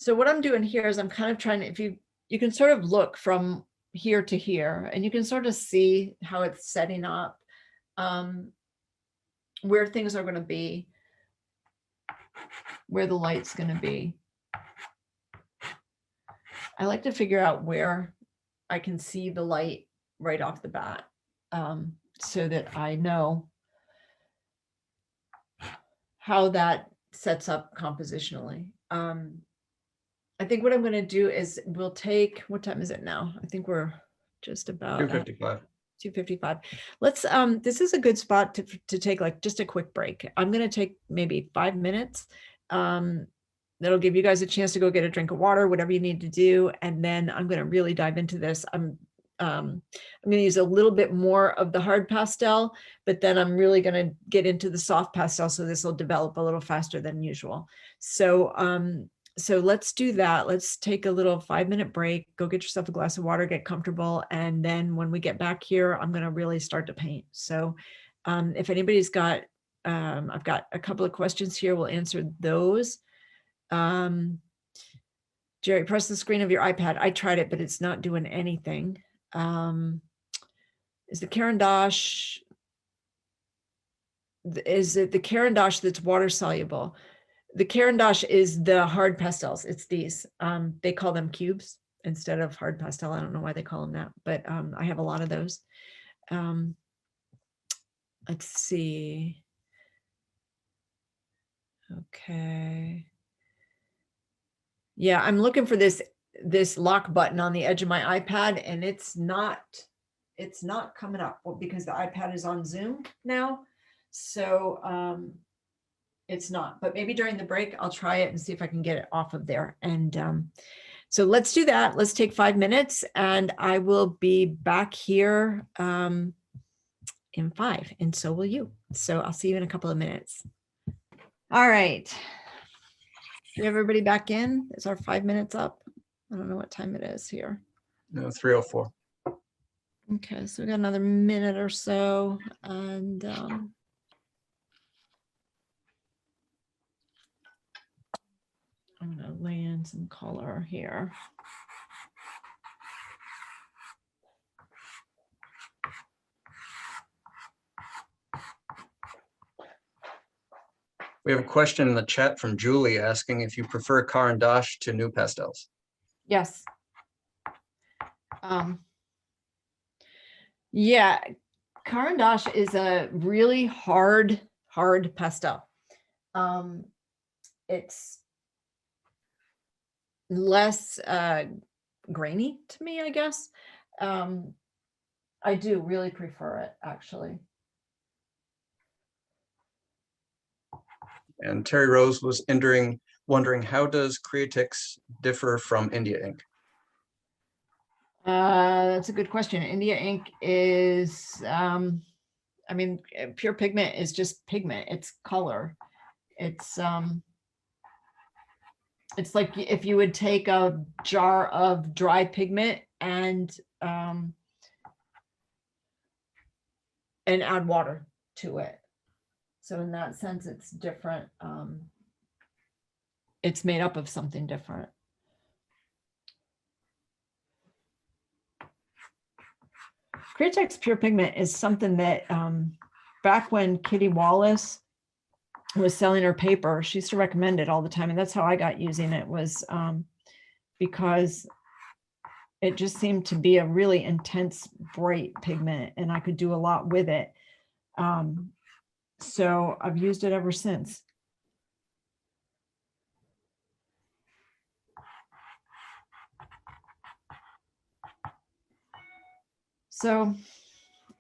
So what I'm doing here is I'm kind of trying to, if you can sort of look from here to here, and you can sort of see how it's setting up, where things are going to be, where the light's going to be. I like to figure out where I can see the light right off the bat, so that I know how that sets up compositionally. I think what I'm going to do is we'll take, what time is it now? I think we're just about 2:55. 2:55. Let's, this is a good spot to take like just a quick break. I'm going to take maybe 5 minutes. That'll give you guys a chance to go get a drink of water, whatever you need to do. And then I'm going to really dive into this. I'm going to use a little bit more of the hard pastel, but then I'm really going to get into the soft pastel. So this will develop a little faster than usual. So, so let's do that. Let's take a little 5-minute break, go get yourself a glass of water, get comfortable. And then when we get back here, I'm going to really start to paint. So if anybody's got, I've got a couple of questions here. We'll answer those. Jerry, press the screen of your iPad. I tried it, but it's not doing anything. Is the Caran d'Ache, is it the Caran d'Ache that's water soluble? The Caran d'Ache is the hard pastels. It's these. They call them cubes instead of hard pastel. I don't know why they call them that, but I have a lot of those. Let's see. Okay. Yeah, I'm looking for this lock button on the edge of my iPad, and it's not coming up because the iPad is on Zoom now. So it's not, but maybe during the break, I'll try it and see if I can get it off of there. And So let's do that. Let's take 5 minutes and I will be back here in 5, and so will you. So I'll see you in a couple of minutes. All right. Is everybody back in? Is our 5 minutes up? I don't know what time it is here. No, 3:04. Okay, so we got another minute or so, and I'm gonna lay in some color here. We have a question in the chat from Julie asking if you prefer Caran d'Ache to new pastels. Yes. Yeah, Caran d'Ache is a really hard pastel. It's less grainy to me, I guess. I do really prefer it, actually. And Terry Rose was wondering how does Creatix differ from India ink? That's a good question. India ink is, I mean, pure pigment is just pigment. It's color. It's like if you would take a jar of dry pigment and add water to it. So in that sense, it's different. It's made up of something different. Creatix pure pigment is something that back when Kitty Wallace was selling her paper, she used to recommend it all the time. And that's how I got using it, was because it just seemed to be a really intense, bright pigment, and I could do a lot with it. So I've used it ever since. So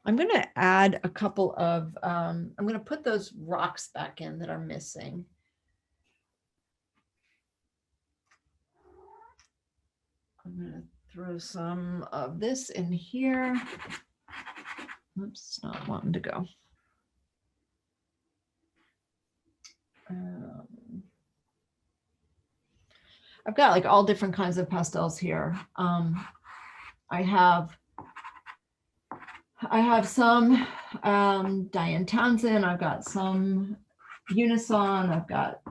I'm going to add a couple of, I'm going to put those rocks back in that are missing. I'm going to throw some of this in here. Oops, it's not wanting to go. I've got like all different kinds of pastels here. I have some Diane Townsend. I've got some Unison. I've got,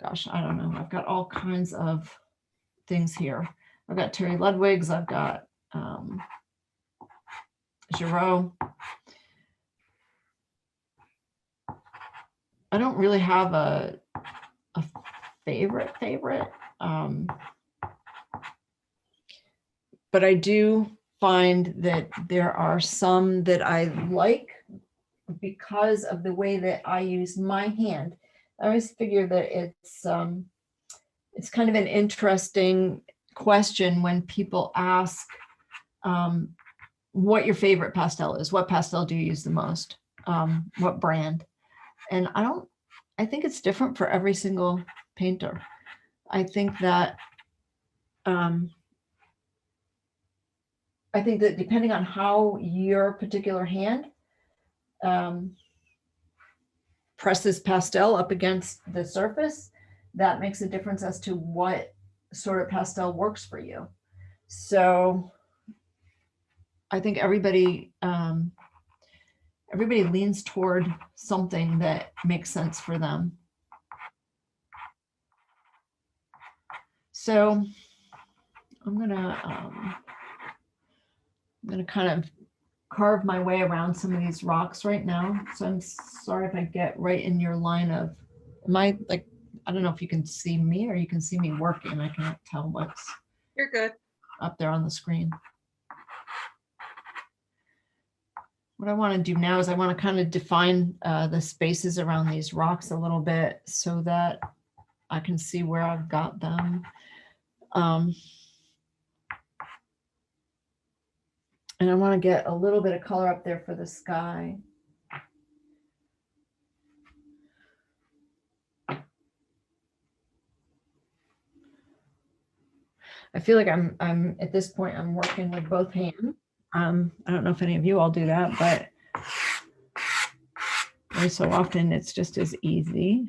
gosh, I don't know. I've got all kinds of things here. I've got Terry Ludwig's. I've got Giraud. I don't really have a favorite, but I do find that there are some that I like because of the way that I use my hand. I always figure that it's kind of an interesting question when people ask what your favorite pastel is. What pastel do you use the most? What brand? And I think it's different for every single painter. I think that depending on how your particular hand presses pastel up against the surface, that makes a difference as to what sort of pastel works for you. So I think everybody leans toward something that makes sense for them. So I'm gonna kind of carve my way around some of these rocks right now. So I'm sorry if I get right in your line of, I don't know if you can see me or you can see me working. I can't tell what's You're good. up there on the screen. What I want to do now is I want to kind of define the spaces around these rocks a little bit so that I can see where I've got them. And I want to get a little bit of color up there for the sky. I feel like I'm at this point, I'm working with both hands. I don't know if any of you all do that, but every so often it's just as easy.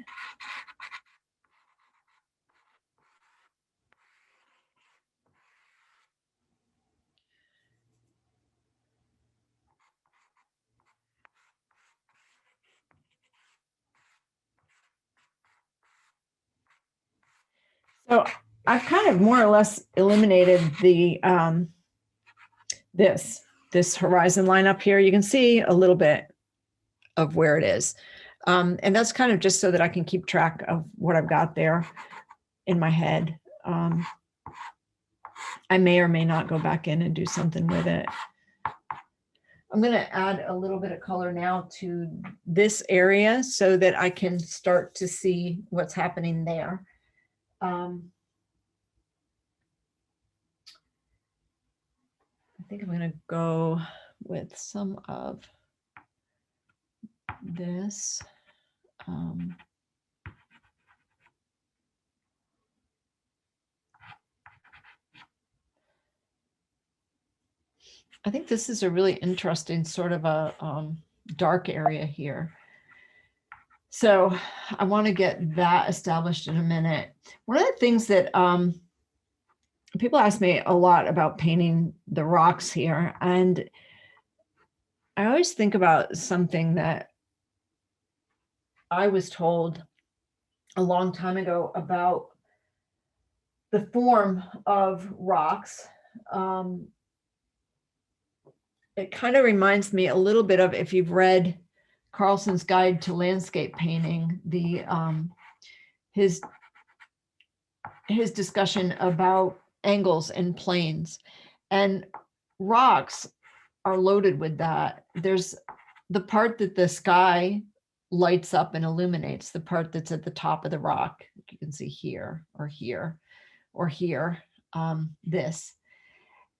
So I've kind of more or less eliminated the this horizon line up here. You can see a little bit of where it is. And that's kind of just so that I can keep track of what I've got there in my head. I may or may not go back in and do something with it. I'm going to add a little bit of color now to this area so that I can start to see what's happening there. I think I'm going to go with some of this. I think this is a really interesting sort of a dark area here. So I want to get that established in a minute. One of the things that people ask me a lot about painting the rocks here, and I always think about something that I was told a long time ago about the form of rocks. It kind of reminds me a little bit of, if you've read Carlson's Guide to Landscape Painting, the his discussion about angles and planes, and rocks are loaded with that. There's the part that the sky lights up and illuminates, the part that's at the top of the rock. You can see here or here or here, this.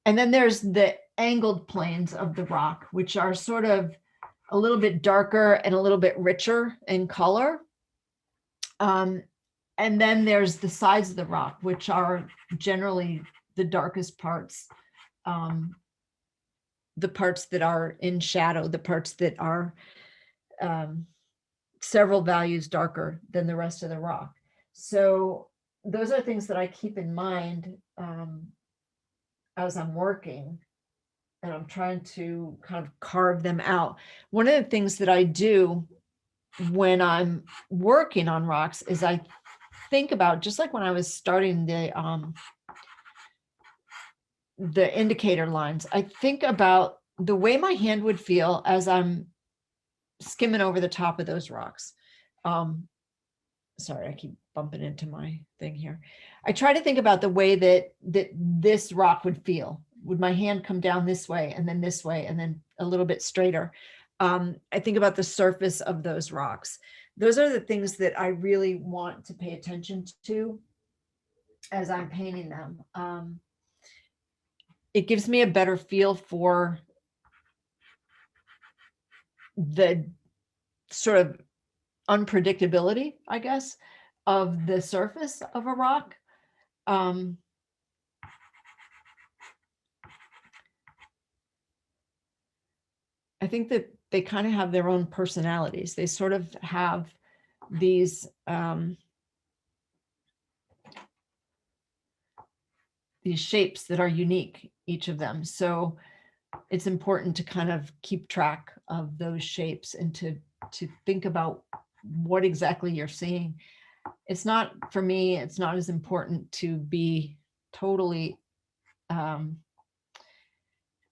And then there's the angled planes of the rock, which are sort of a little bit darker and a little bit richer in color. And then there's the sides of the rock, which are generally the darkest parts, the parts that are in shadow, the parts that are several values darker than the rest of the rock. So those are things that I keep in mind as I'm working, and I'm trying to kind of carve them out. One of the things that I do when I'm working on rocks is I think about, just like when I was starting the indicator lines, I think about the way my hand would feel as I'm skimming over the top of those rocks. Sorry, I keep bumping into my thing here. I try to think about the way that this rock would feel. Would my hand come down this way and then this way and then a little bit straighter? I think about the surface of those rocks. Those are the things that I really want to pay attention to as I'm painting them. It gives me a better feel for the sort of unpredictability, I guess, of the surface of a rock. I think that they kind of have their own personalities. They sort of have these shapes that are unique, each of them. So it's important to kind of keep track of those shapes and to think about what exactly you're seeing. It's not, for me, it's not as important to be totally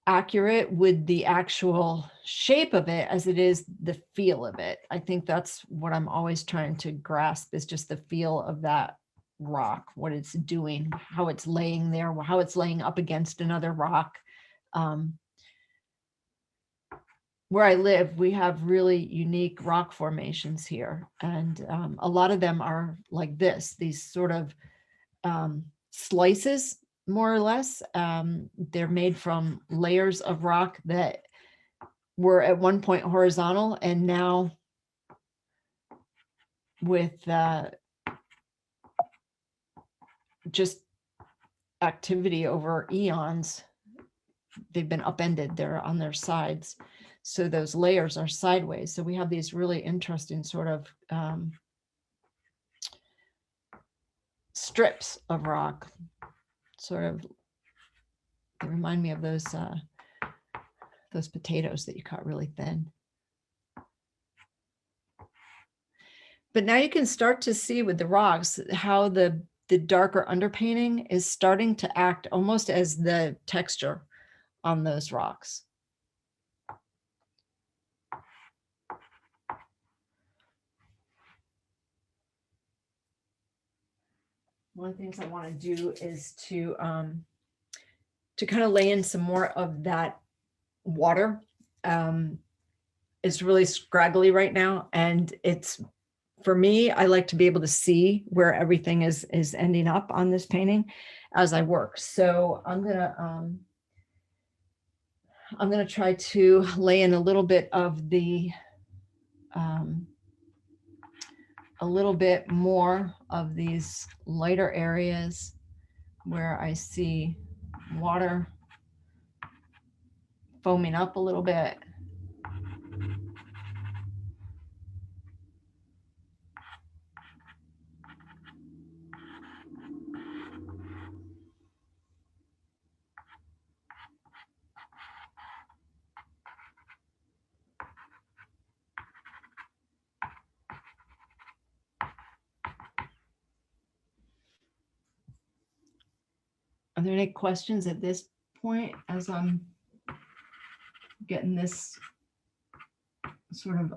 accurate with the actual shape of it as it is the feel of it. I think that's what I'm always trying to grasp, is just the feel of that rock, what it's doing, how it's laying there, how it's laying up against another rock. Where I live, we have really unique rock formations here. And a lot of them are like this, these sort of slices, more or less. They're made from layers of rock that were at one point horizontal, and now with just activity over eons. They've been upended, they're on their sides. So those layers are sideways. So we have these really interesting sort of strips of rock, sort of, they remind me of those potatoes that you cut really thin. But now you can start to see with the rocks how the darker underpainting is starting to act almost as the texture on those rocks. One of the things I want to do is to kind of lay in some more of that water. It's really scraggly right now, and it's, for me, I like to be able to see where everything is ending up on this painting as I work. So I'm gonna try to lay in a little bit of the a little bit more of these lighter areas where I see water foaming up a little bit. Are there any questions at this point as I'm getting this sort of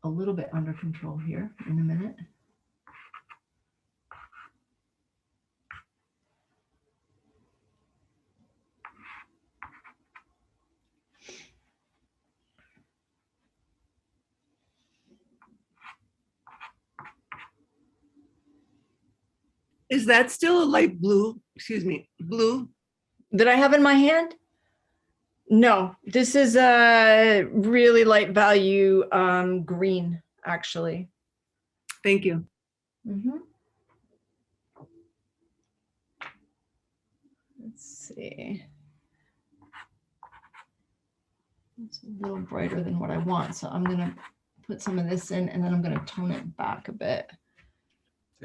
a little bit under control here in a minute? Is that still a light blue? Excuse me, blue? That I have in my hand? No, this is a really light value green, actually. Thank you. Mhm. Let's see. It's a little brighter than what I want, so I'm gonna put some of this in, and then I'm gonna tone it back a bit.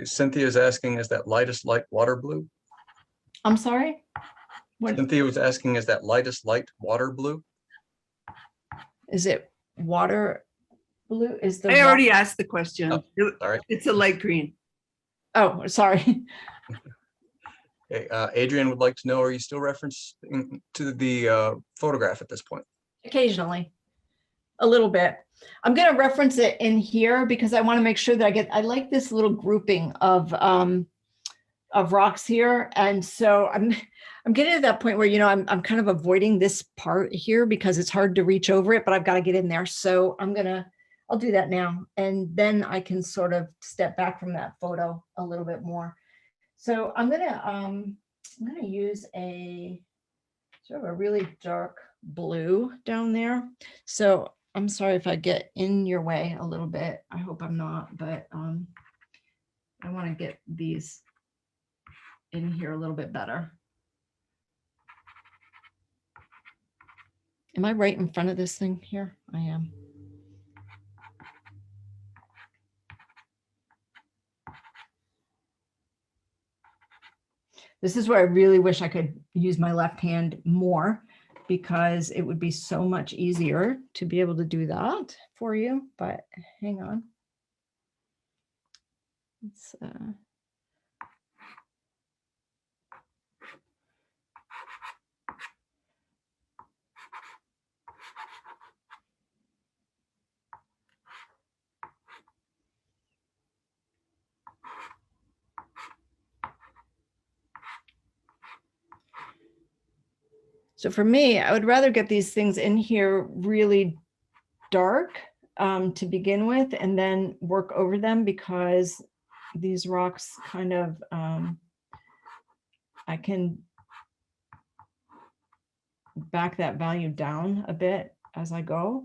Cynthia is asking, is that lightest light water blue? I'm sorry? What Cynthia was asking, is that lightest light water blue? is it? Water blue? Is the I already asked the question. Oh, sorry. It's a light green. Oh, sorry. Okay, Adrian would like to know, are you still referencing to the photograph at this point? Occasionally, a little bit. I'm going to reference it in here because I want to make sure that I like this little grouping of rocks here. And so I'm getting to that point where, I'm kind of avoiding this part here because it's hard to reach over it, but I've got to get in there. So I'll do that now. And then I can sort of step back from that photo a little bit more. So I'm going to use a sort of a really dark blue down there. So I'm sorry if I get in your way a little bit. I hope I'm not, but I want to get these in here a little bit better. Am I right in front of this thing here? I am. This is where I really wish I could use my left hand more, because it would be so much easier to be able to do that for you, but hang on. Let's, so for me, I would rather get these things in here really dark to begin with, and then work over them, because these rocks kind of, I can back that value down a bit as I go.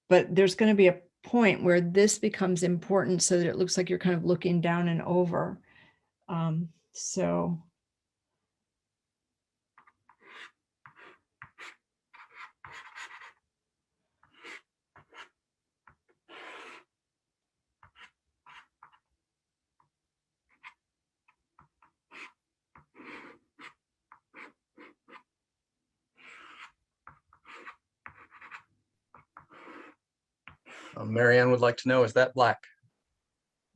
But there's going to be a point where this becomes important so that it looks like you're kind of looking down and over. So Marianne would like to know, is that black?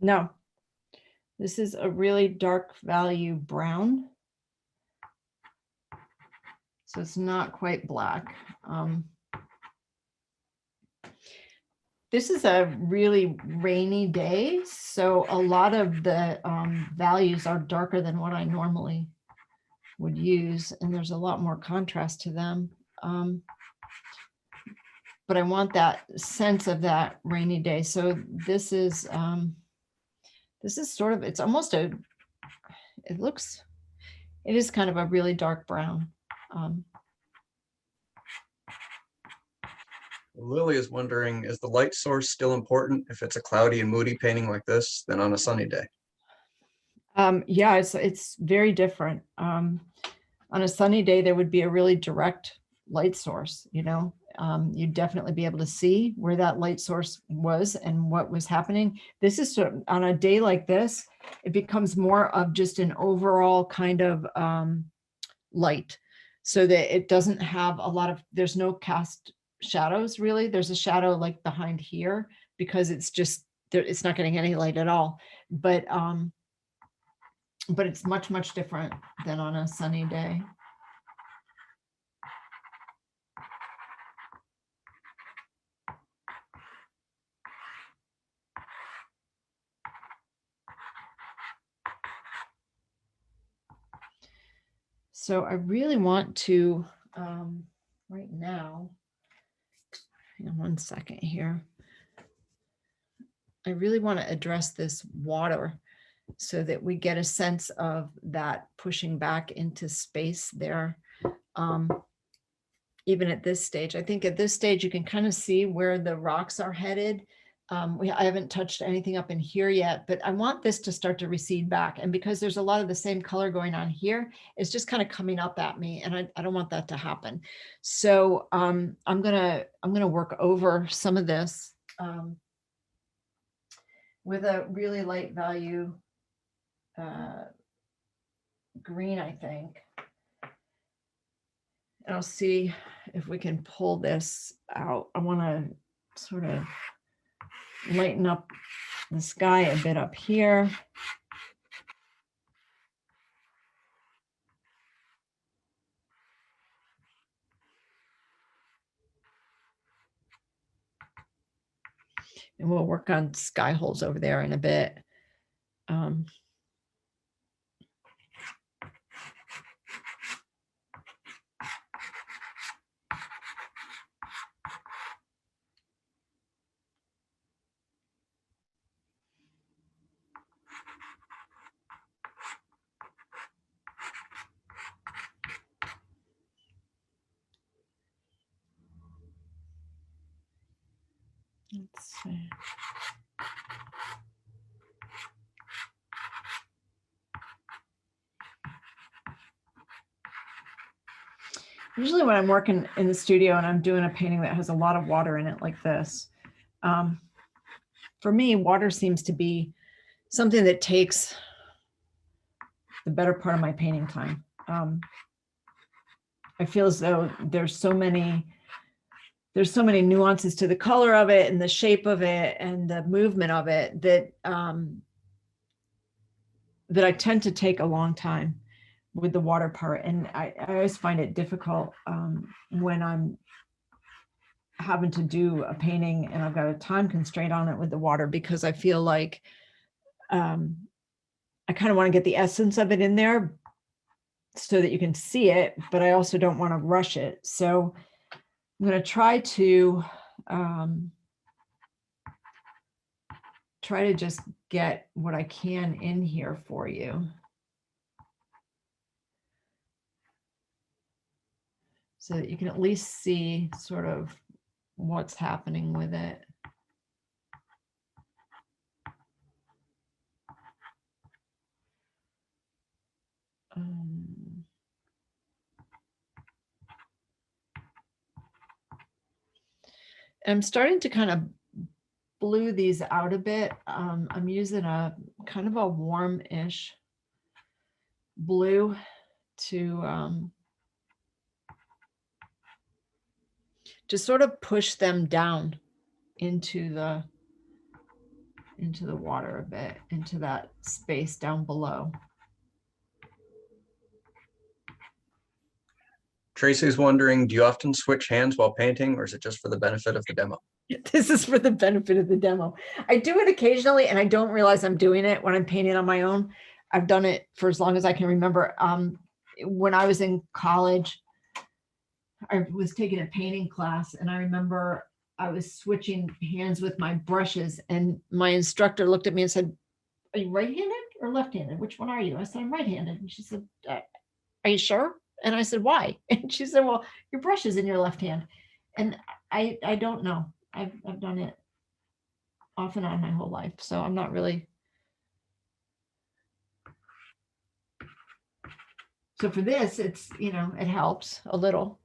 no, this is a really dark value brown. So it's not quite black. This is a really rainy day, so a lot of the values are darker than what I normally would use, and there's a lot more contrast to them. But I want that sense of that rainy day. So this is sort of, it's almost it is kind of a really dark brown. Lily is wondering, is the light source still important if it's a cloudy and moody painting like this than on a sunny day? Yeah, it's very different. On a sunny day, there would be a really direct light source, you know. You'd definitely be able to see where that light source was and what was happening. This is sort of, on a day like this, it becomes more of just an overall kind of light, so that it doesn't have a lot of, there's no cast shadows really. There's a shadow like behind here because it's just there, it's not getting any light at all. But it's much, much different than on a sunny day. So I really want to, right now, hang on one second here. I really want to address this water so that we get a sense of that pushing back into space there. Even at this stage, I think at this stage, you can kind of see where the rocks are headed. I haven't touched anything up in here yet, but I want this to start to recede back. And because there's a lot of the same color going on here, it's just kind of coming up at me, and I don't want that to happen. So I'm gonna work over some of this with a really light value green, I think. And I'll see if we can pull this out. I want to sort of lighten up the sky a bit up here. And we'll work on sky holes over there in a bit. Let's see. Usually when I'm working in the studio and I'm doing a painting that has a lot of water in it like this, for me, water seems to be something that takes the better part of my painting time. I feel as though there's so many nuances to the color of it and the shape of it and the movement of it that that I tend to take a long time with the water part. And I always find it difficult when I'm having to do a painting and I've got a time constraint on it with the water, because I feel like I kind of want to get the essence of it in there so that you can see it, but I also don't want to rush it. So I'm going to try to just get what I can in here for you, so that you can at least see sort of what's happening with it. I'm starting to kind of blue these out a bit. I'm using a kind of a warm-ish blue to sort of push them down into the water a bit, into that space down below. Tracy's wondering, do you often switch hands while painting, or is it just for the benefit of the demo? This is for the benefit of the demo. I do it occasionally and I don't realize I'm doing it when I'm painting on my own. I've done it for as long as I can remember. When I was in college, I was taking a painting class and I remember I was switching hands with my brushes and my instructor looked at me and said, "Are you right-handed or left-handed? Which one are you?" I said, "I'm right-handed." And she said, "Are you sure?" And I said, "Why?" And she said, "Well, your brush is in your left hand." And I don't know. I've done it off and on my whole life, so I'm not really. So for this, it's, it helps a little.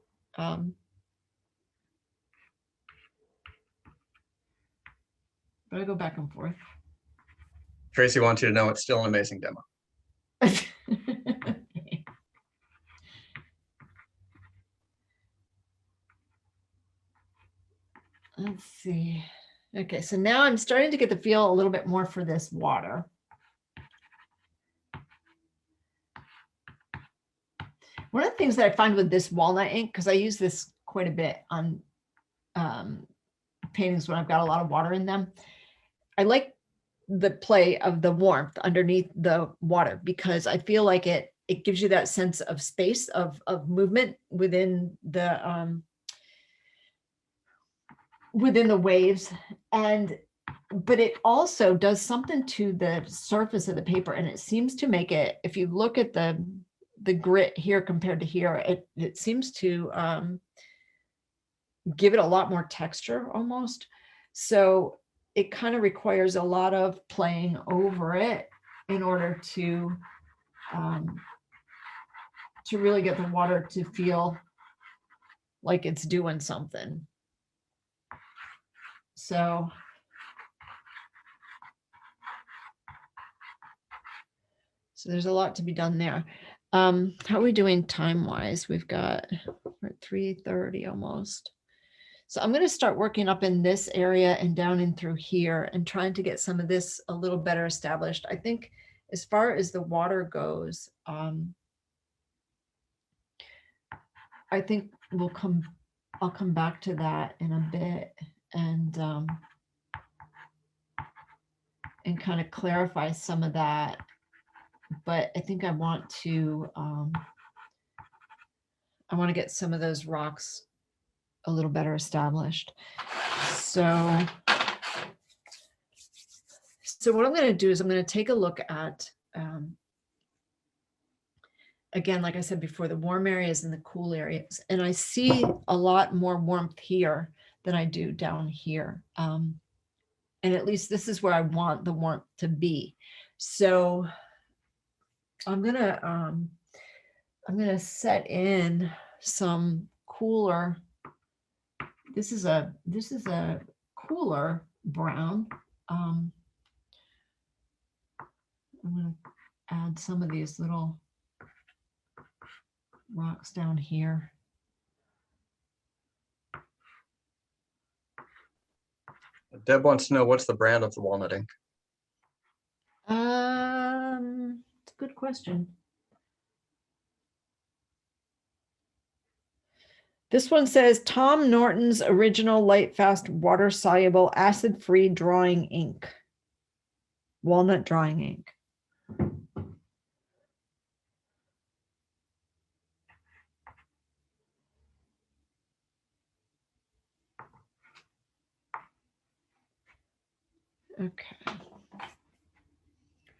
But I go back and forth. Tracy wants you to know it's still an amazing demo. Let's see. Okay, so now I'm starting to get the feel a little bit more for this water. One of the things that I find with this walnut ink, because I use this quite a bit on paintings when I've got a lot of water in them, I like the play of the warmth underneath the water because I feel like it gives you that sense of space, of movement within the waves. But it also does something to the surface of the paper, and it seems to make it, if you look at the grit here compared to here, it seems to give it a lot more texture almost. So it kind of requires a lot of playing over it in order to really get the water to feel like it's doing something. So there's a lot to be done there. How are we doing time-wise? We're at 3:30 almost. So I'm going to start working up in this area and down in through here and trying to get some of this a little better established. I think as far as the water goes, I think I'll come back to that in a bit and kind of clarify some of that. But I think I want to get some of those rocks a little better established. So what I'm going to do is I'm going to take a look at, again, like I said before, the warm areas and the cool areas. And I see a lot more warmth here than I do down here. And at least this is where I want the warmth to be. So I'm going to set in some cooler. This is a cooler brown. I'm going to add some of these little rocks down here. Deb wants to know, what's the brand of the walnut ink? It's a good question. This one says Tom Norton's original light fast water soluble acid free drawing ink. Walnut drawing ink. Okay.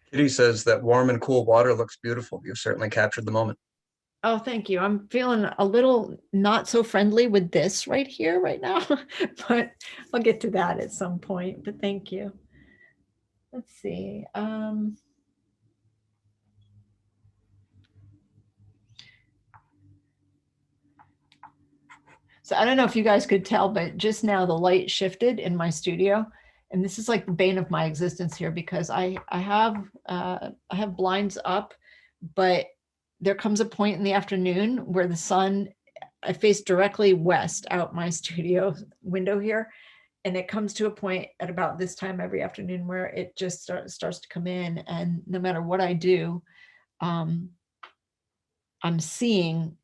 Kitty says that warm and cool water looks beautiful. You've certainly captured the moment. Oh, thank you. I'm feeling a little not so friendly with this right here, right now, but I'll get to that at some point, but thank you. Let's see. So I don't know if you guys could tell, but just now the light shifted in my studio. And this is like the bane of my existence here because I have blinds up, but there comes a point in the afternoon where the sun, I face directly west out my studio window here. And it comes to a point at about this time every afternoon where it just starts to come in. And no matter what I do, I'm seeing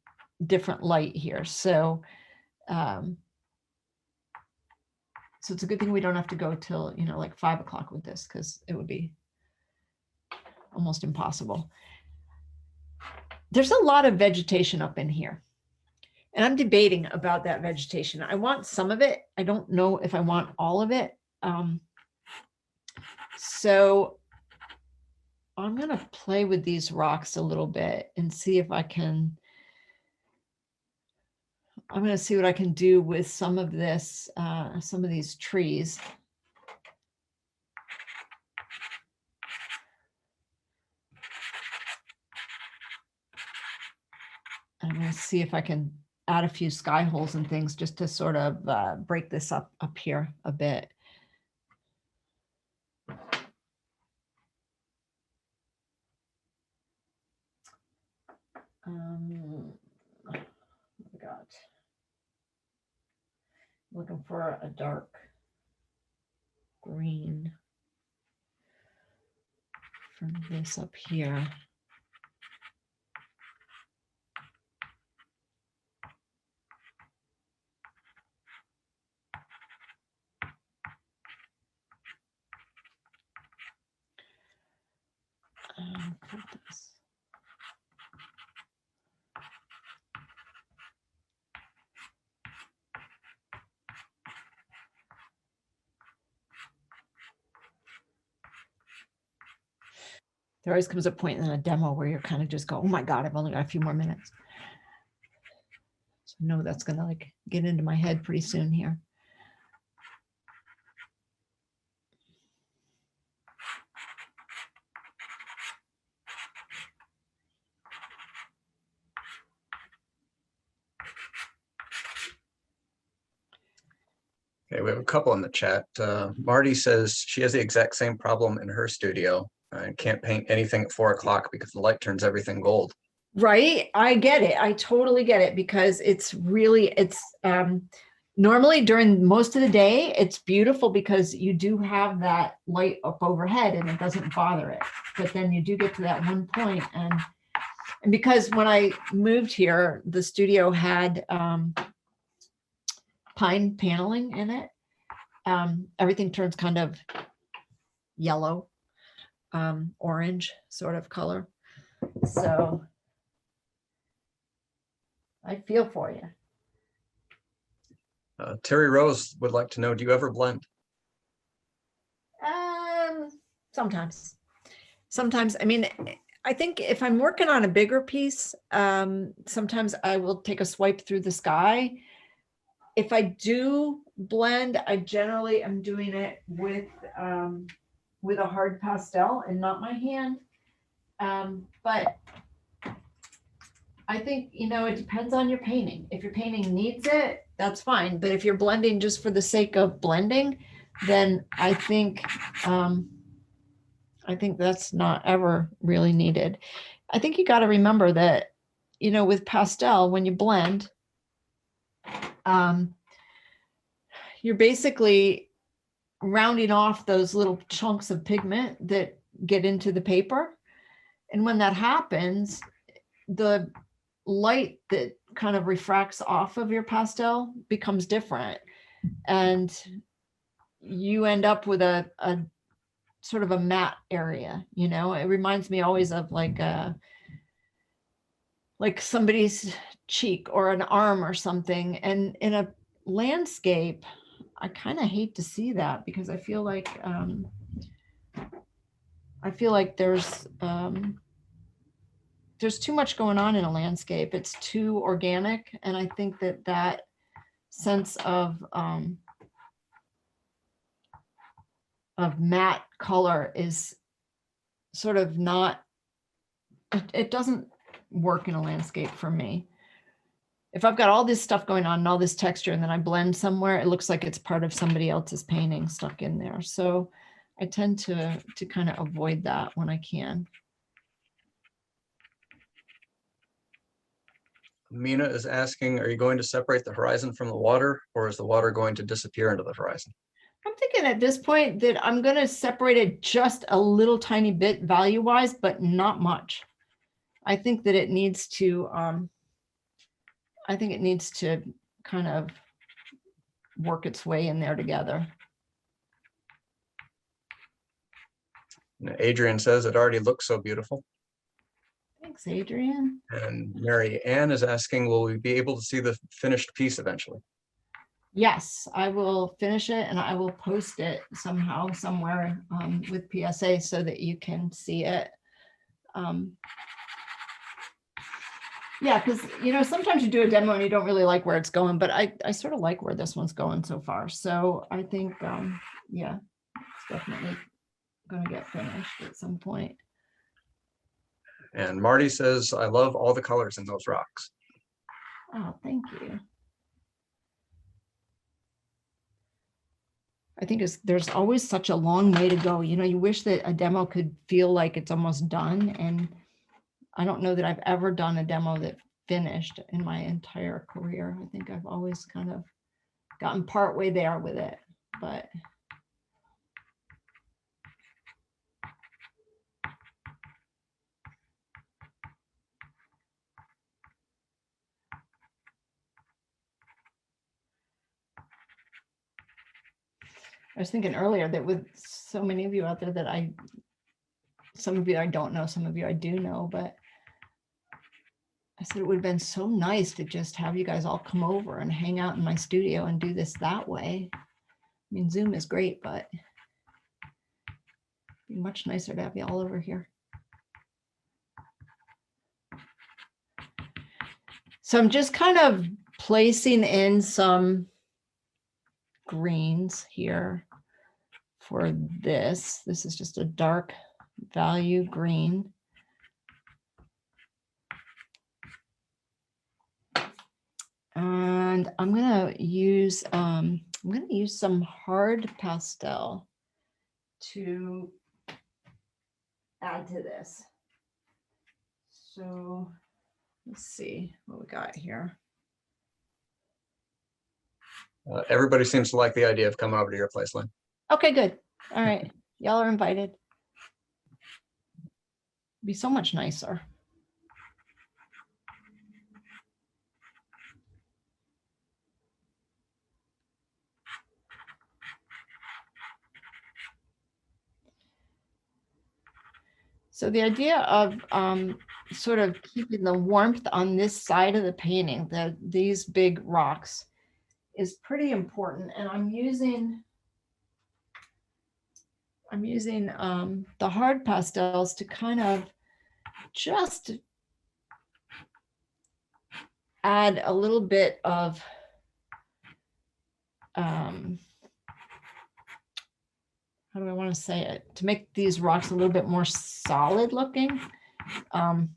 different light here. So it's a good thing we don't have to go till, like 5 o'clock with this because it would be almost impossible. There's a lot of vegetation up in here. And I'm debating about that vegetation. I want some of it. I don't know if I want all of it. So I'm going to play with these rocks a little bit and see if I can. I'm going to see what I can do with some of this, some of these trees. I'm going to see if I can add a few sky holes and things just to sort of break this up here a bit. What we got? Looking for a dark green from this up here. Put this. There always comes a point in a demo where you're kind of just go, oh my God, I've only got a few more minutes. So no, that's going to like get into my head pretty soon here. Okay, we have a couple in the chat. Marty says she has the exact same problem in her studio and can't paint anything at 4 o'clock because the light turns everything gold. Right. I get it. I totally get it because it's normally during most of the day, it's beautiful because you do have that light up overhead and it doesn't bother it. But then you do get to that one point and because when I moved here, the studio had pine paneling in it. Everything turns kind of yellow, orange sort of color. So I feel for you. Terry Rose would like to know, do you ever blend? Sometimes. I mean, I think if I'm working on a bigger piece, sometimes I will take a swipe through the sky. If I do blend, I generally am doing it with a hard pastel and not my hand. But I think, it depends on your painting. If your painting needs it, that's fine. But if you're blending just for the sake of blending, then I think that's not ever really needed. I think you got to remember that, with pastel, when you blend, you're basically rounding off those little chunks of pigment that get into the paper. And when that happens, the light that kind of refracts off of your pastel becomes different. And you end up with a sort of a matte area, it reminds me always of like somebody's cheek or an arm or something. And in a landscape, I kind of hate to see that because I feel like there's too much going on in a landscape. It's too organic. And I think that sense of matte color is sort of not, it doesn't work in a landscape for me. if I've got all this stuff going on and all this texture and then I blend somewhere, it looks like it's part of somebody else's painting stuck in there. So I tend to kind of avoid that when I can. Mina is asking, are you going to separate the horizon from the water, or is the water going to disappear into the horizon? I'm thinking at this point that I'm going to separate it just a little tiny bit value-wise, but not much. I think that it needs to, kind of work its way in there together. Adrian says it already looks so beautiful. Thanks, Adrian. And Mary Ann is asking, will we be able to see the finished piece eventually? Yes, I will finish it and I will post it somehow, somewhere with PSA so that you can see it. Yeah, because sometimes you do a demo and you don't really like where it's going, but I sort of like where this one's going so far. So I think, yeah, it's definitely going to get finished at some point. And Marty says, I love all the colors in those rocks. Oh, thank you. I think there's always such a long way to go. You wish that a demo could feel like it's almost done. And I don't know that I've ever done a demo that finished in my entire career. I think I've always kind of gotten part way there with it, but. I was thinking earlier that with so many of you out there that some of you I don't know, some of you I do know, but I said it would have been so nice to just have you guys all come over and hang out in my studio and do this that way. I mean, Zoom is great, but it'd be much nicer to have you all over here. So I'm just kind of placing in some greens here for this. This is just a dark value green. And I'm gonna use some hard pastel to add to this. So let's see what we got here. Everybody seems to like the idea of coming over to your place, Lynn. Okay, good. All right, y'all are invited. Be so much nicer. So the idea of sort of keeping the warmth on this side of the painting, these big rocks, is pretty important. And I'm using the hard pastels to kind of just add a little bit of how do I want to say it, to make these rocks a little bit more solid looking, so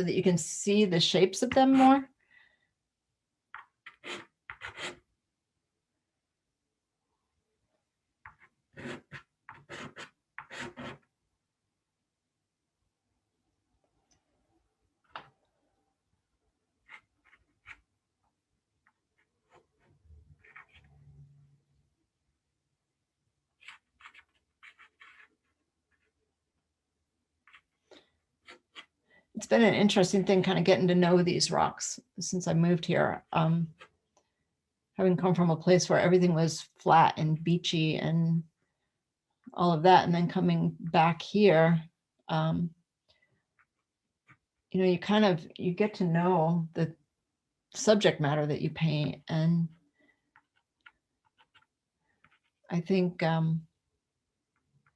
that you can see the shapes of them more. It's been an interesting thing kind of getting to know these rocks since I moved here. Having come from a place where everything was flat and beachy and all of that, and then coming back here, you get to know the subject matter that you paint. And I think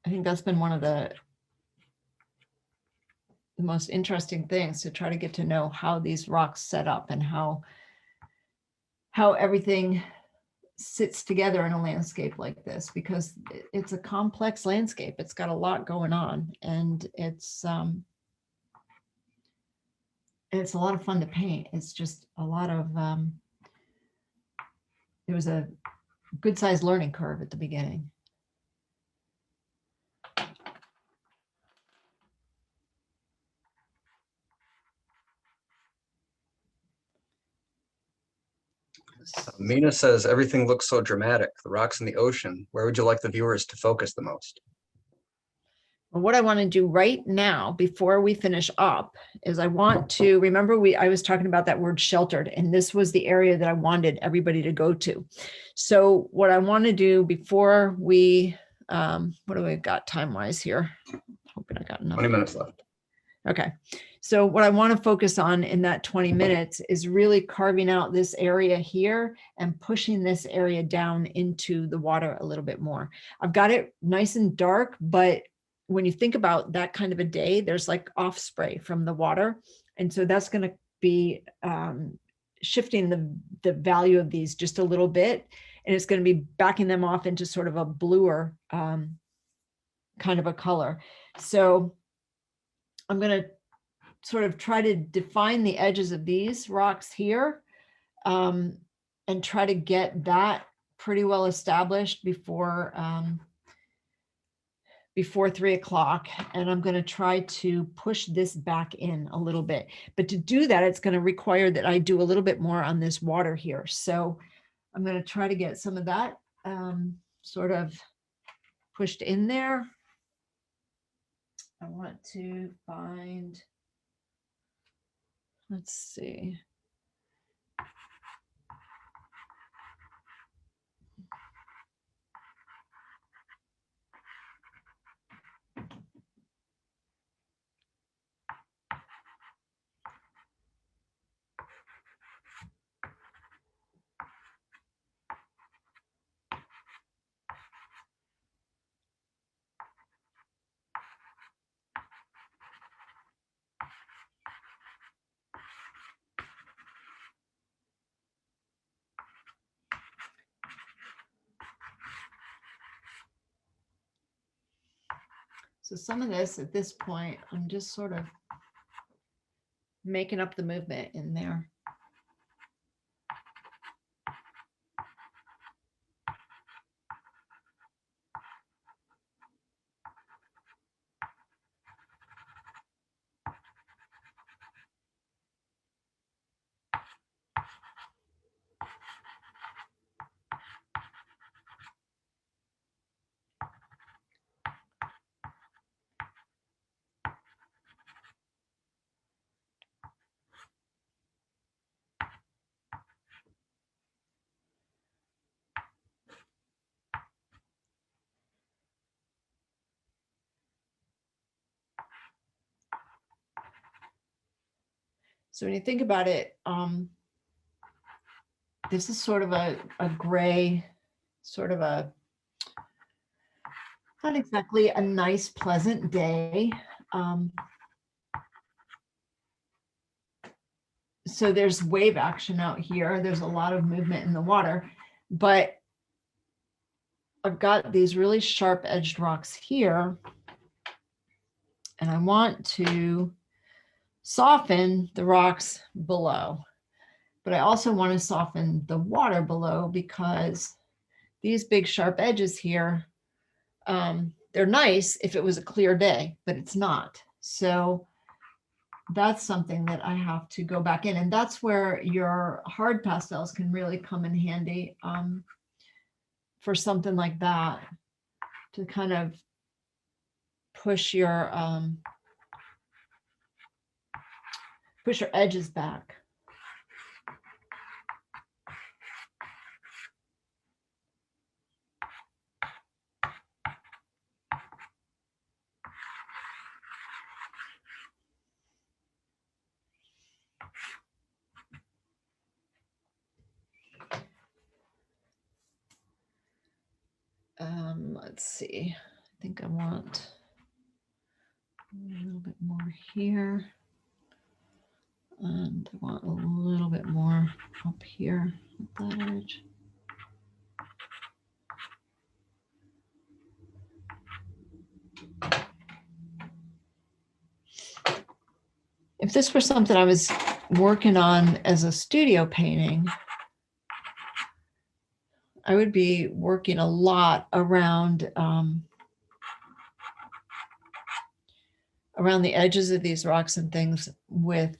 that's been one of the most interesting things, to try to get to know how these rocks set up and how everything sits together in a landscape like this, because it's a complex landscape. It's got a lot going on, and it's And it's a lot of fun to paint. It's just a lot of, it was a good sized learning curve at the beginning. Mina says, everything looks so dramatic. The rocks in the ocean. Where would you like the viewers to focus the most? Well, what I want to do right now before we finish up is I want to remember I was talking about that word sheltered, and this was the area that I wanted everybody to go to. So what I want to do before we, what do we got time wise here? Hoping I got enough. 20 minutes left. Okay. So what I want to focus on in that 20 minutes is really carving out this area here and pushing this area down into the water a little bit more. I've got it nice and dark, but when you think about that kind of a day, there's like off spray from the water. And so that's going to be shifting the value of these just a little bit. And it's going to be backing them off into sort of a bluer kind of a color. So I'm going to sort of try to define the edges of these rocks here and try to get that pretty well established before 3 o'clock. And I'm going to try to push this back in a little bit. But to do that, it's going to require that I do a little bit more on this water here. So I'm going to try to get some of that sort of pushed in there. I want to find, let's see. So some of this at this point, I'm just sort of making up the movement in there. So when you think about it, this is sort of a gray, sort of a, not exactly a nice, pleasant day. So there's wave action out here. There's a lot of movement in the water, but I've got these really sharp edged rocks here. And I want to soften the rocks below, but I also want to soften the water below because these big sharp edges here, they're nice if it was a clear day, but it's not. So that's something that I have to go back in. And that's where your hard pastels can really come in handy for something like that, to kind of push your edges back. Let's see. I think I want a little bit more here. And I want a little bit more up here at that edge. if this were something I was working on as a studio painting, I would be working a lot around around the edges of these rocks and things with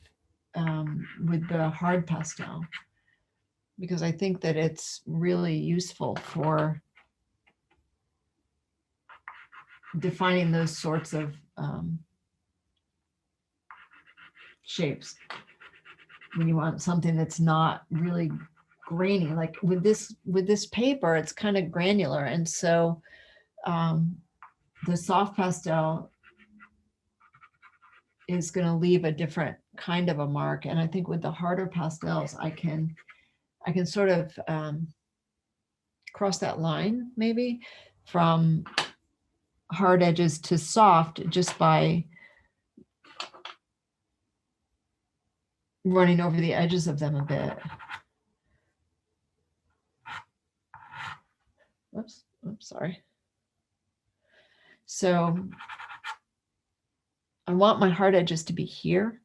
the hard pastel, because I think that it's really useful for defining those sorts of shapes when you want something that's not really grainy. Like with this paper, it's kind of granular, and so the soft pastel is going to leave a different kind of a mark. And I think with the harder pastels, I can sort of cross that line maybe from hard edges to soft just by running over the edges of them a bit. Whoops, oops, sorry. So I want my hard edges to be here.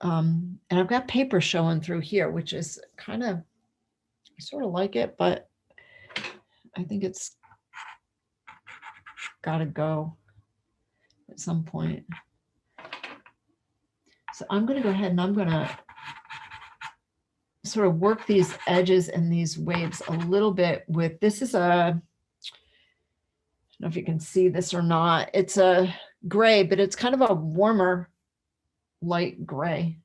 And I've got paper showing through here, which is kind of, I sort of like it, but I think it's got to go at some point. So I'm going to go ahead and I'm going to sort of work these edges and these waves a little bit with, this is a, I don't know if you can see this or not. It's a gray, but it's kind of a warmer light gray.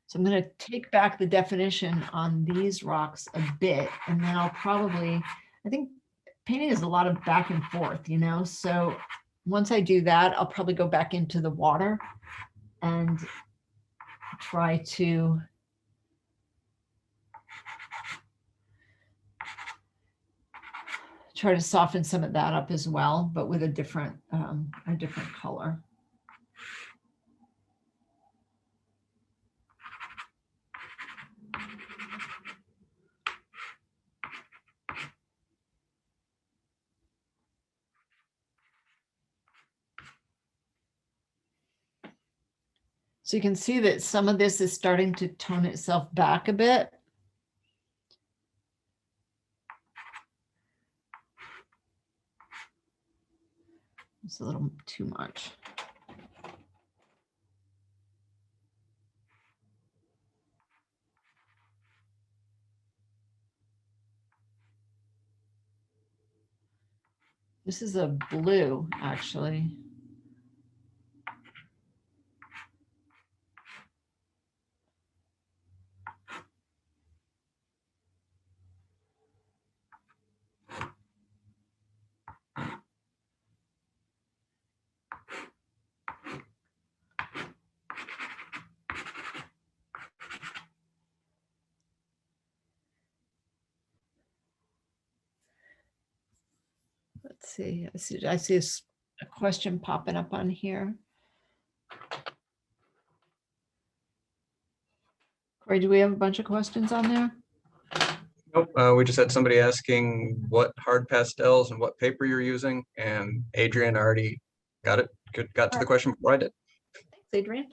So I'm going to take back the definition on these rocks a bit, and then I'll probably, I think painting is a lot of back and forth, you know, so once I do that, I'll probably go back into the water and try to soften some of that up as well, but with a different color. So you can see that some of this is starting to tone itself back a bit. It's a little too much. This is a blue, actually. Let's see. I see a question popping up on here. Corey, do we have a bunch of questions on there? Nope, we just had somebody asking what hard pastels and what paper you're using, and Adrian already got to the question before I did. Thanks, Adrian.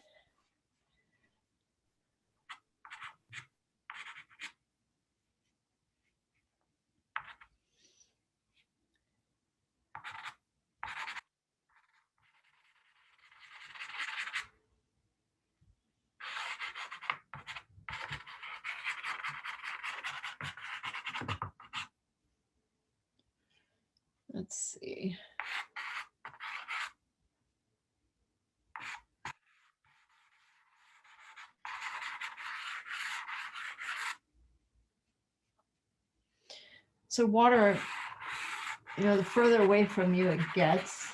Let's see. So water, you know, the further away from you it gets,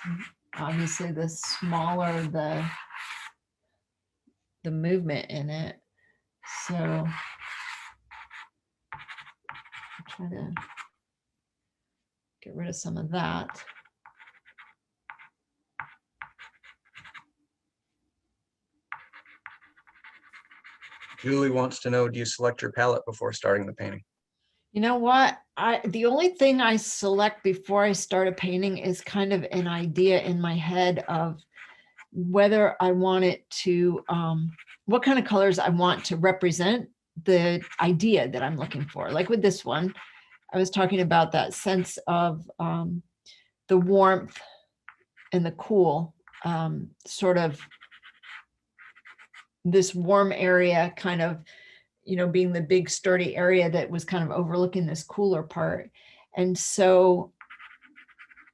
obviously the smaller the movement in it. So I'll try to get rid of some of that. Julie wants to know, do you select your palette before starting the painting? You know what? The only thing I select before I start a painting is kind of an idea in my head of whether I want it to, what kind of colors I want to represent the idea that I'm looking for. Like with this one, I was talking about that sense of the warmth and the cool, sort of this warm area kind of, being the big sturdy area that was kind of overlooking this cooler part. And so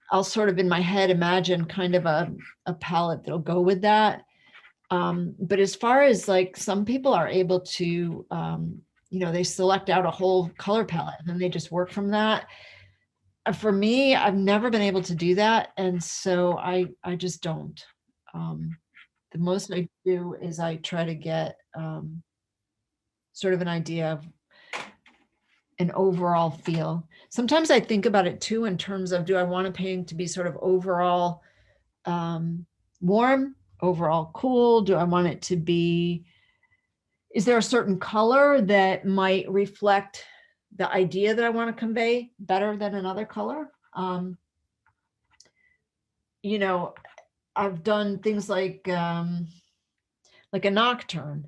I'll sort of in my head imagine kind of a palette that'll go with that. But as far as like some people are able to, they select out a whole color palette and then they just work from that. For me, I've never been able to do that. And so I just don't. The most I do is I try to get sort of an idea of an overall feel. Sometimes I think about it too in terms of, do I want a painting to be sort of overall warm, overall cool? Do I want it to be, is there a certain color that might reflect the idea that I want to convey better than another color? I've done things like a nocturne,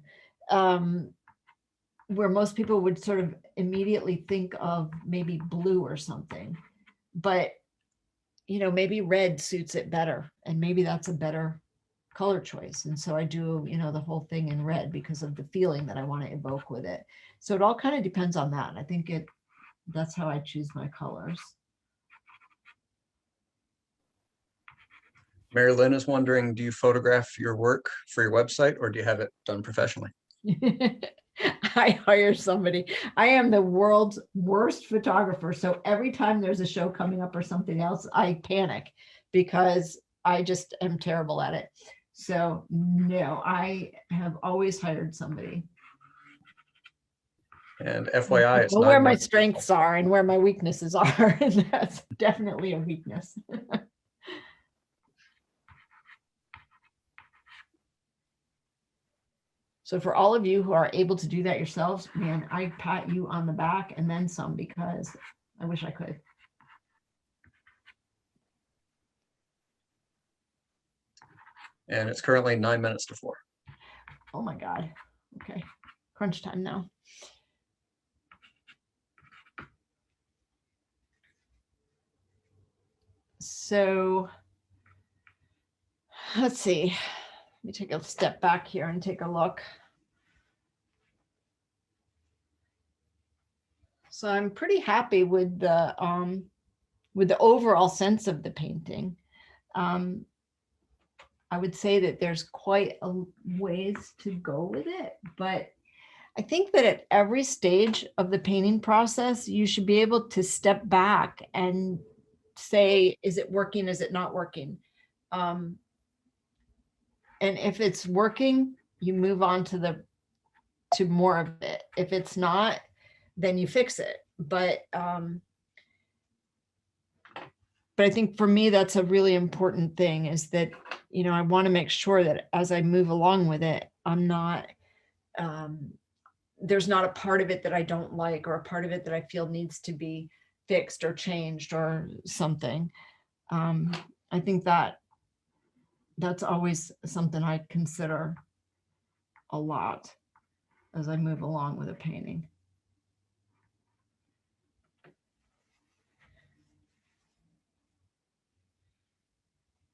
where most people would sort of immediately think of maybe blue or something, but maybe red suits it better, and maybe that's a better color choice. And so I do, the whole thing in red because of the feeling that I want to evoke with it. So it all kind of depends on that. And I think that's how I choose my colors. Mary Lynn is wondering, do you photograph your work for your website or do you have it done professionally? I hire somebody. I am the world's worst photographer. So every time there's a show coming up or something else, I panic because I just am terrible at it. So no, I have always hired somebody. And FYI, it's Well, where my 9 months. strengths are and where my weaknesses are. And that's definitely a weakness. So for all of you who are able to do that yourselves, man, I pat you on the back and then some, because I wish I could. And it's currently 9 minutes to 4. Oh my God. Okay. Crunch time now. So let's see. Let me take a step back here and take a look. So I'm pretty happy with the overall sense of the painting. I would say that there's quite a ways to go with it, but I think that at every stage of the painting process, you should be able to step back and say, is it working? Is it not working? And if it's working, you move on to more of it. If it's not, then you fix it. But I think for me, that's a really important thing, is that, I want to make sure that as I move along with it, I'm not, there's not a part of it that I don't like, or a part of it that I feel needs to be fixed or changed or something. I think that's always something I consider a lot as I move along with a painting.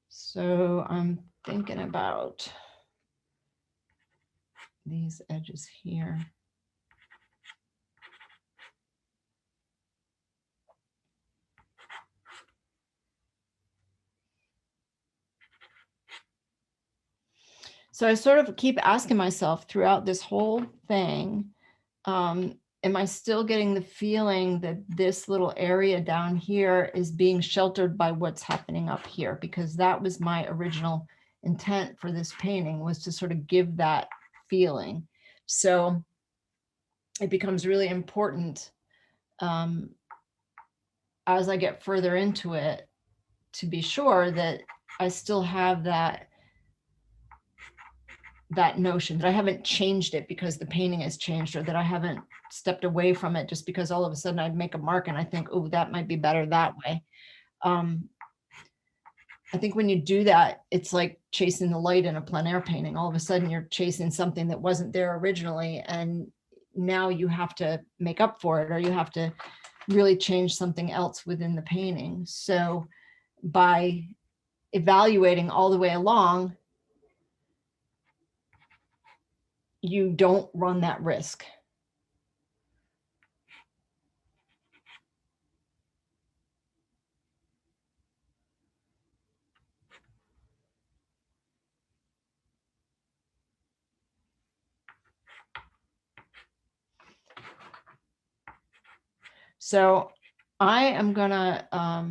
So I'm thinking about these edges here. So I sort of keep asking myself throughout this whole thing, am I still getting the feeling that this little area down here is being sheltered by what's happening up here? Because that was my original intent for this painting, was to sort of give that feeling. So it becomes really important as I get further into it to be sure that I still have that that notion, that I haven't changed it because the painting has changed, or that I haven't stepped away from it just because all of a sudden I'd make a mark and I think, oh, that might be better that way. I think when you do that, it's like chasing the light in a plein air painting. All of a sudden you're chasing something that wasn't there originally, and now you have to make up for it, or you have to really change something else within the painting. So by evaluating all the way along, you don't run that risk. So I am gonna, I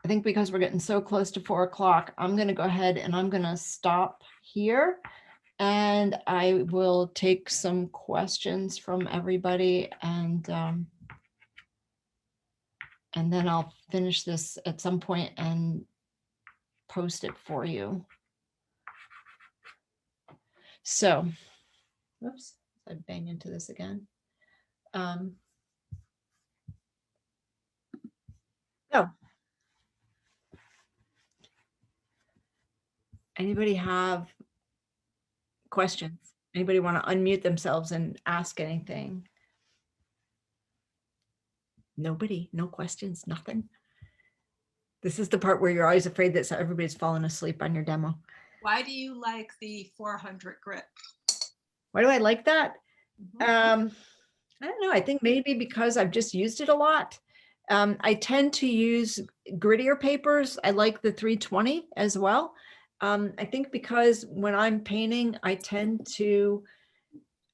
think because we're getting so close to 4 o'clock, I'm gonna go ahead and I'm gonna stop here. And I will take some questions from everybody, and then I'll finish this at some point and post it for you. So, whoops, I bang into this again. So, anybody have questions? Anybody want to unmute themselves and ask anything? Nobody, no questions, nothing. This is the part where you're always afraid that everybody's fallen asleep on your demo. Why do you like the 400 grit? Why do I like that? Mhm. I don't know. I think maybe because I've just used it a lot. I tend to use grittier papers. I like the 320 as well. I think because when I'm painting, I tend to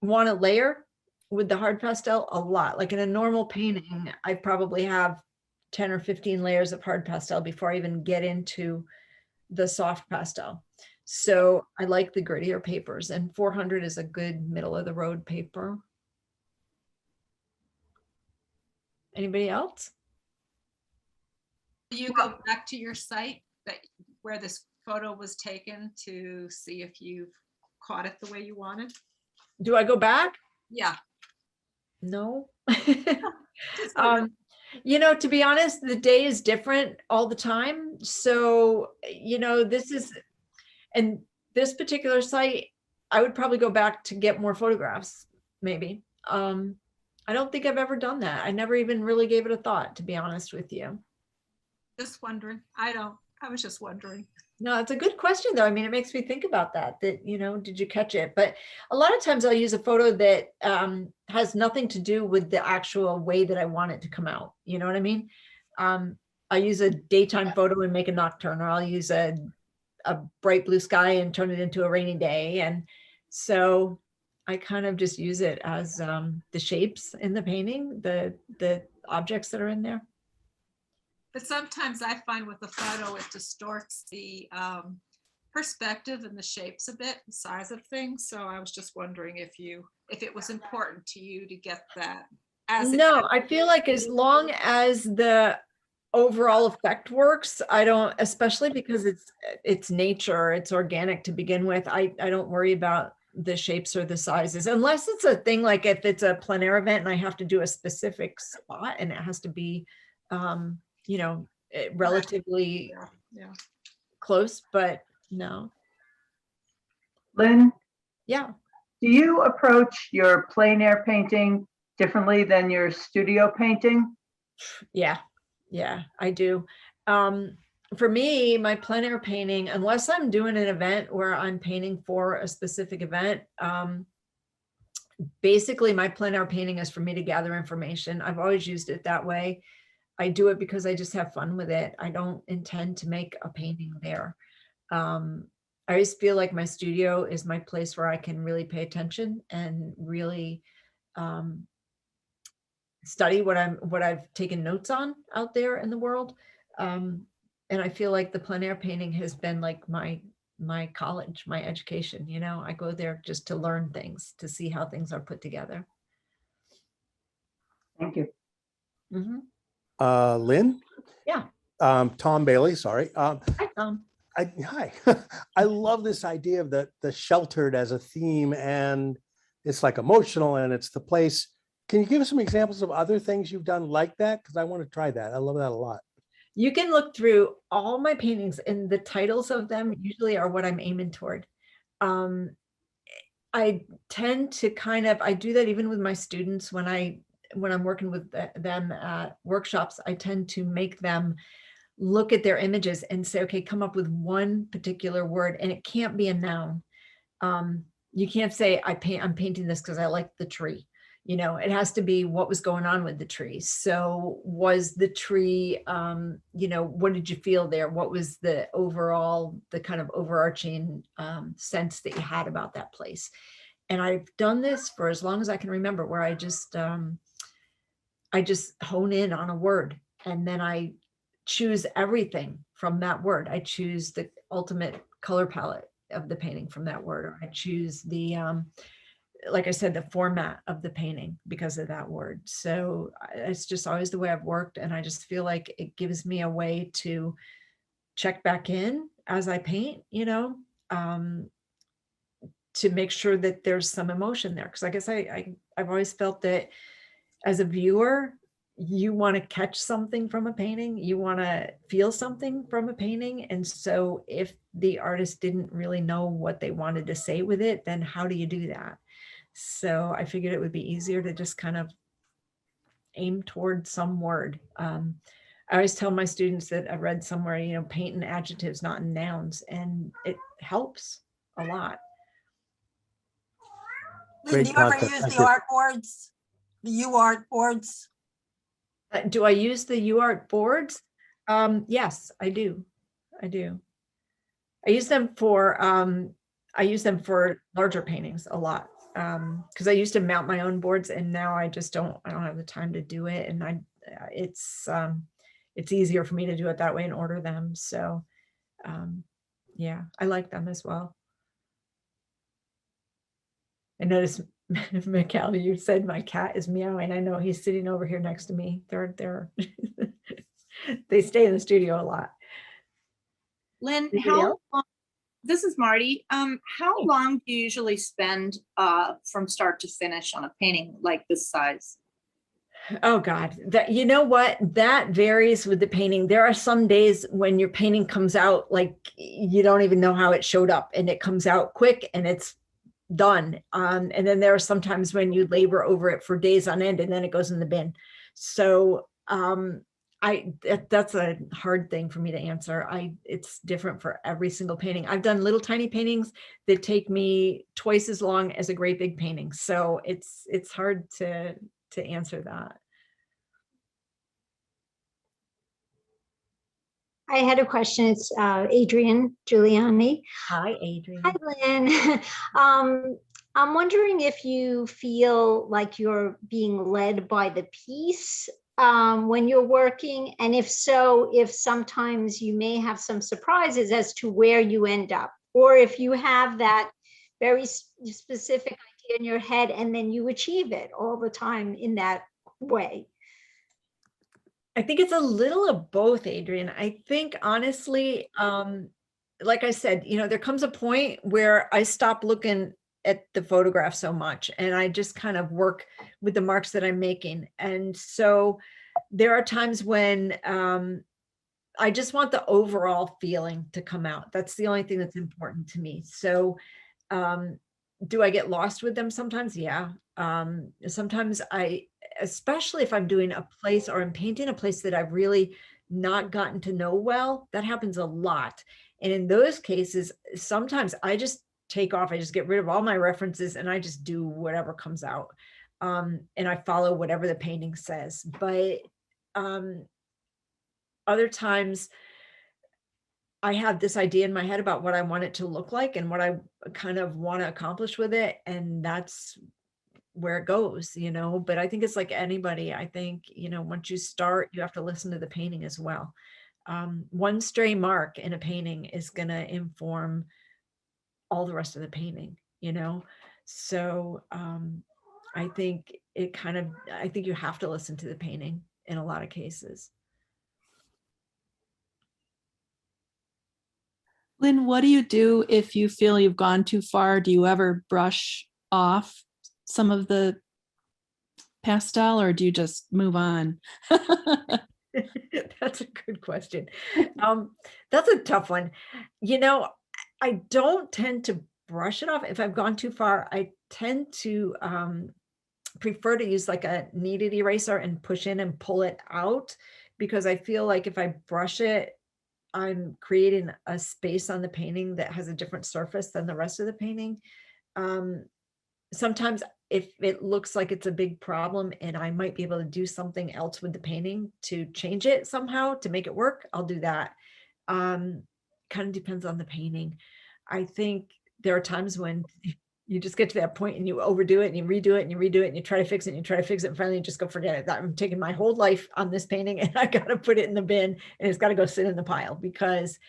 want to layer with the hard pastel a lot. Like in a normal painting, I probably have 10 or 15 layers of hard pastel before I even get into the soft pastel. So I like the grittier papers, and 400 is a good middle of the road paper. Anybody else? Do you go back to your site where this photo was taken to see if you've caught it the way you wanted? Do I go back? Yeah. No. Just wondering. You know, to be honest, the day is different all the time. So, you know, and this particular site, I would probably go back to get more photographs, maybe. I don't think I've ever done that. I never even really gave it a thought, to be honest with you. Just wondering. I was just wondering. No, it's a good question though. I mean, it makes me think about that, you know, did you catch it? But a lot of times I'll use a photo that has nothing to do with the actual way that I want it to come out. You know what I mean? I'll use a daytime photo and make a nocturne, or I'll use a bright blue sky and turn it into a rainy day. And so I kind of just use it as the shapes in the painting, the objects that are in there. But sometimes I find with the photo, it distorts the perspective and the shapes a bit, the size of things. So I was just wondering if it was important to you to get that. No, I feel like as long as the overall effect works, I don't, especially because it's nature, it's organic to begin with. I don't worry about the shapes or the sizes, unless it's a thing like if it's a plein air event and I have to do a specific spot and it has to be, you know, relatively Yeah. close, but no. Lynn, Yeah. do you approach your plein air painting differently than your studio painting? Yeah, I do. For me, my plein air painting, unless I'm doing an event where I'm painting for a specific event, basically my plein air painting is for me to gather information. I've always used it that way. I do it because I just have fun with it. I don't intend to make a painting there. I always feel like my studio is my place where I can really pay attention and really study what I've taken notes on out there in the world. And I feel like the plein air painting has been like my college, my education. You know, I go there just to learn things, to see how things are put together. Thank you. Mm-hmm. Lynn? Yeah. Tom Bailey, sorry. Hi, Tom. Hi. I love this idea of the sheltered as a theme, and it's like emotional and it's the place. Can you give us some examples of other things you've done like that? Because I want to try that. I love that a lot. You can look through all my paintings, and the titles of them usually are what I'm aiming toward. Um, I tend to I do that even with my students when I'm working with them at workshops. I tend to make them look at their images and say, okay, come up with one particular word, and it can't be a noun. You can't say I'm painting this because I like the tree. You know, it has to be what was going on with the tree. So was the tree, you know, what did you feel there? What was the kind of overarching sense that you had about that place? And I've done this for as long as I can remember, where I just hone in on a word, and then I choose everything from that word. I choose the ultimate color palette of the painting from that word, or I choose the like I said, the format of the painting because of that word. So it's just always the way I've worked, and I just feel like it gives me a way to check back in as I paint, you know, to make sure that there's some emotion there. Because I guess I've always felt that as a viewer, you want to catch something from a painting, you want to feel something from a painting. And so if the artist didn't really know what they wanted to say with it, then how do you do that? So I figured it would be easier to just kind of aim toward some word. I always tell my students that I read somewhere, you know, paint in adjectives, not in nouns, and it helps a lot. Lynn, do you ever use the art boards? The UArt boards? Do I use the UArt boards? Yes, I do. I do. I use them for larger paintings a lot. Because I used to mount my own boards, and now I don't have the time to do it. And it's easier for me to do it that way and order them. So yeah, I like them as well. I noticed, Mikhail, you said my cat is meowing. I know he's sitting over here next to me. They're they stay in the studio a lot. Lynn, Anybody else? this is Marty. How long do you usually spend from start to finish on a painting like this size? Oh God, you know what? That varies with the painting. There are some days when your painting comes out like you don't even know how it showed up, and it comes out quick and it's done. And then there are sometimes when you labor over it for days on end, and then it goes in the bin. So that's a hard thing for me to answer. It's different for every single painting. I've done little tiny paintings that take me twice as long as a great big painting. So it's hard to answer that. I had a question. It's Adrienne Giuliani. Hi, Adrienne. Hi, Lynn. I'm wondering if you feel like you're being led by the piece when you're working, and if so, if sometimes you may have some surprises as to where you end up, or if you have that very specific idea in your head and then you achieve it all the time in that way. I think it's a little of both, Adrienne. I think honestly, like I said, you know, there comes a point where I stop looking at the photograph so much, and I just kind of work with the marks that I'm making. And so there are times when I just want the overall feeling to come out. That's the only thing that's important to me. So do I get lost with them sometimes? Yeah. Sometimes especially if I'm doing a place or I'm painting a place that I've really not gotten to know well, that happens a lot. And in those cases, sometimes I just take off, I just get rid of all my references and I just do whatever comes out. And I follow whatever the painting says. But other times I have this idea in my head about what I want it to look like and what I kind of want to accomplish with it. And that's where it goes, you know. But I think it's like anybody. I think, you know, once you start, you have to listen to the painting as well. One stray mark in a painting is going to inform all the rest of the painting, you know. So I think I think you have to listen to the painting in a lot of cases. Lynn, what do you do if you feel you've gone too far? Do you ever brush off some of the pastel, or do you just move on? That's a good question. That's a tough one. You know, I don't tend to brush it off. If I've gone too far, I tend to prefer to use like a kneaded eraser and push in and pull it out, because I feel like if I brush it, I'm creating a space on the painting that has a different surface than the rest of the painting. Sometimes if it looks like it's a big problem and I might be able to do something else with the painting to change it somehow to make it work, I'll do that. Kind of depends on the painting. I think there are times when you just get to that point and you overdo it and you redo it and you redo it and you try to fix it and you try to fix it and finally you just go, forget it. I'm taking my whole life on this painting and I got to put it in the bin and it's got to go sit in the pile, because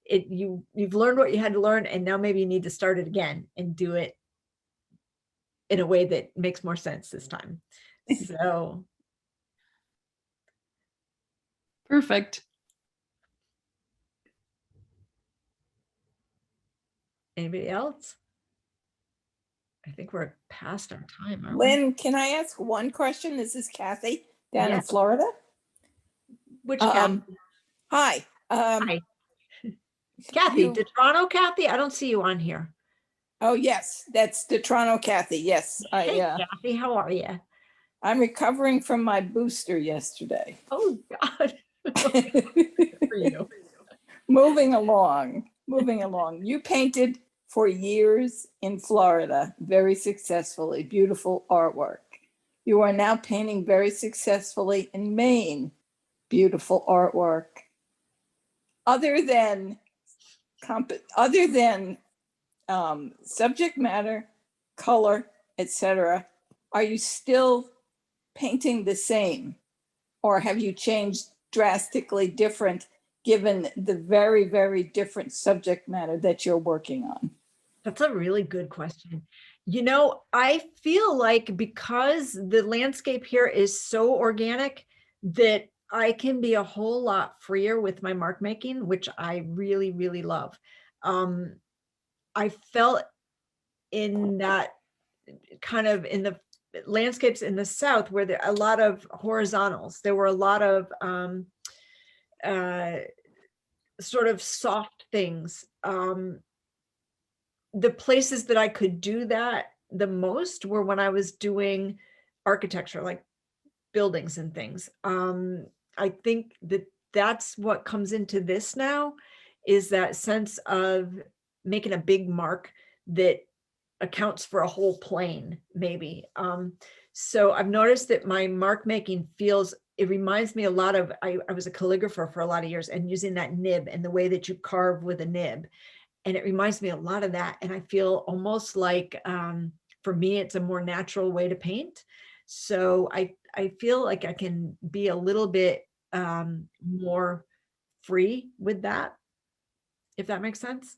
you've learned what you had to learn, and now maybe you need to start it again and do it in a way that makes more sense this time. So Perfect. anybody else? I think we're past our time. Aren't we? Lynn, can I ask one question? This is Kathy down in Yes. Florida. Which Kathy? Hi. Hi. Kathy, you- Toronto Kathy? I don't see you on here. Oh, yes, that's the Toronto Kathy. Yes, Hey, Kathy, how are you? I'm recovering from my booster yesterday. Oh, God. Good for you. Moving along. You painted for years in Florida, very successfully, beautiful artwork. You are now painting very successfully in Maine, beautiful artwork. Other than subject matter, color, etc., are you still painting the same, or have you changed drastically different given the very, very different subject matter that you're working on? That's a really good question. You know, I feel like because the landscape here is so organic that I can be a whole lot freer with my mark making, which I really, really love. I felt in that kind of in the landscapes in the South where there are a lot of horizontals. There were a lot of sort of soft things. The places that I could do that the most were when I was doing architecture, like buildings and things. I think that that's what comes into this now, is that sense of making a big mark that accounts for a whole plane, maybe. So I've noticed that my mark making it reminds me a lot of, I was a calligrapher for a lot of years, and using that nib and the way that you carve with a nib. And it reminds me a lot of that. And I feel almost like, for me, it's a more natural way to paint. So I feel like I can be a little bit more free with that, if that makes sense.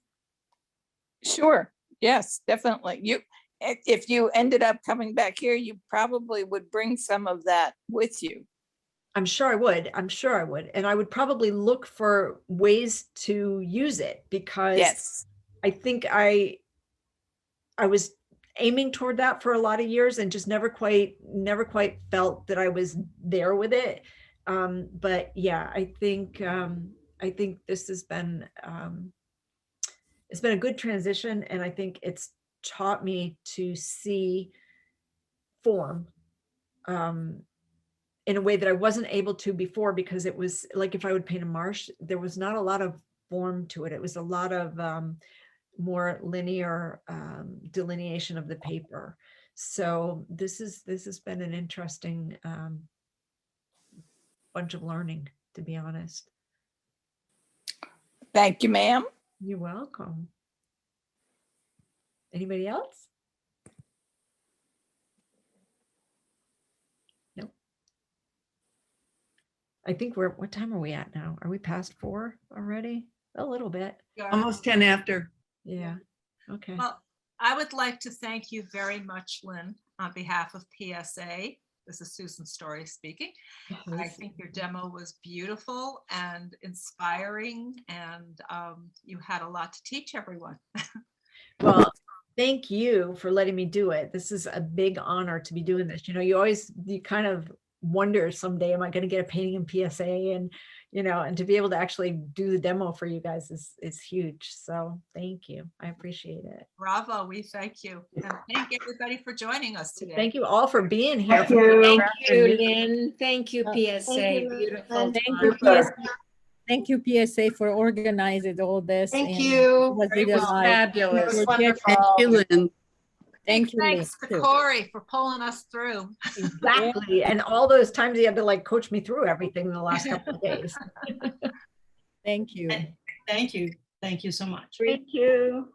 Sure. Yes, definitely. If you ended up coming back here, you probably would bring some of that with you. I'm sure I would. And I would probably look for ways to use it, because yes, I think I was aiming toward that for a lot of years and just never quite felt that I was there with it. But yeah, I think this has been, it's been a good transition, and I think it's taught me to see form in a way that I wasn't able to before, because it was like, if I would paint a marsh, there was not a lot of form to it. It was a lot of more linear delineation of the paper. So this has been an interesting bunch of learning, to be honest. Thank you, ma'am. You're welcome. Anybody else? No. I think what time are we at now? Are we past 4 already? A little bit. Almost 10 after. Yeah. Okay. Well, I would like to thank you very much, Lynn, on behalf of PSA. this is Susan Story speaking. I think your demo was beautiful and inspiring, and you had a lot to teach everyone. Well, thank you for letting me do it. This is a big honor to be doing this. You know, you kind of wonder someday, am I going to get a painting in PSA? And, you know, and to be able to actually do the demo for you guys is huge. So thank you. I appreciate it. Bravo, we thank you. And thank everybody for joining us today. Thank you all for being here. Thank you. Thank you, Lynn. Thank you, PSA. Thank you, Beautiful. Lynn. Thank you, Super. PSA. Thank you, PSA, for organizing all this. Thank and you. it was It was delight. fabulous. Your Wonderful. gesture- Big Thank you, Lynn, thanks to too. Corey for pulling us through. Exactly. And all those times he had to like coach me through everything in the last couple of days. Thank you. Thank you. Thank you so much. Thank you.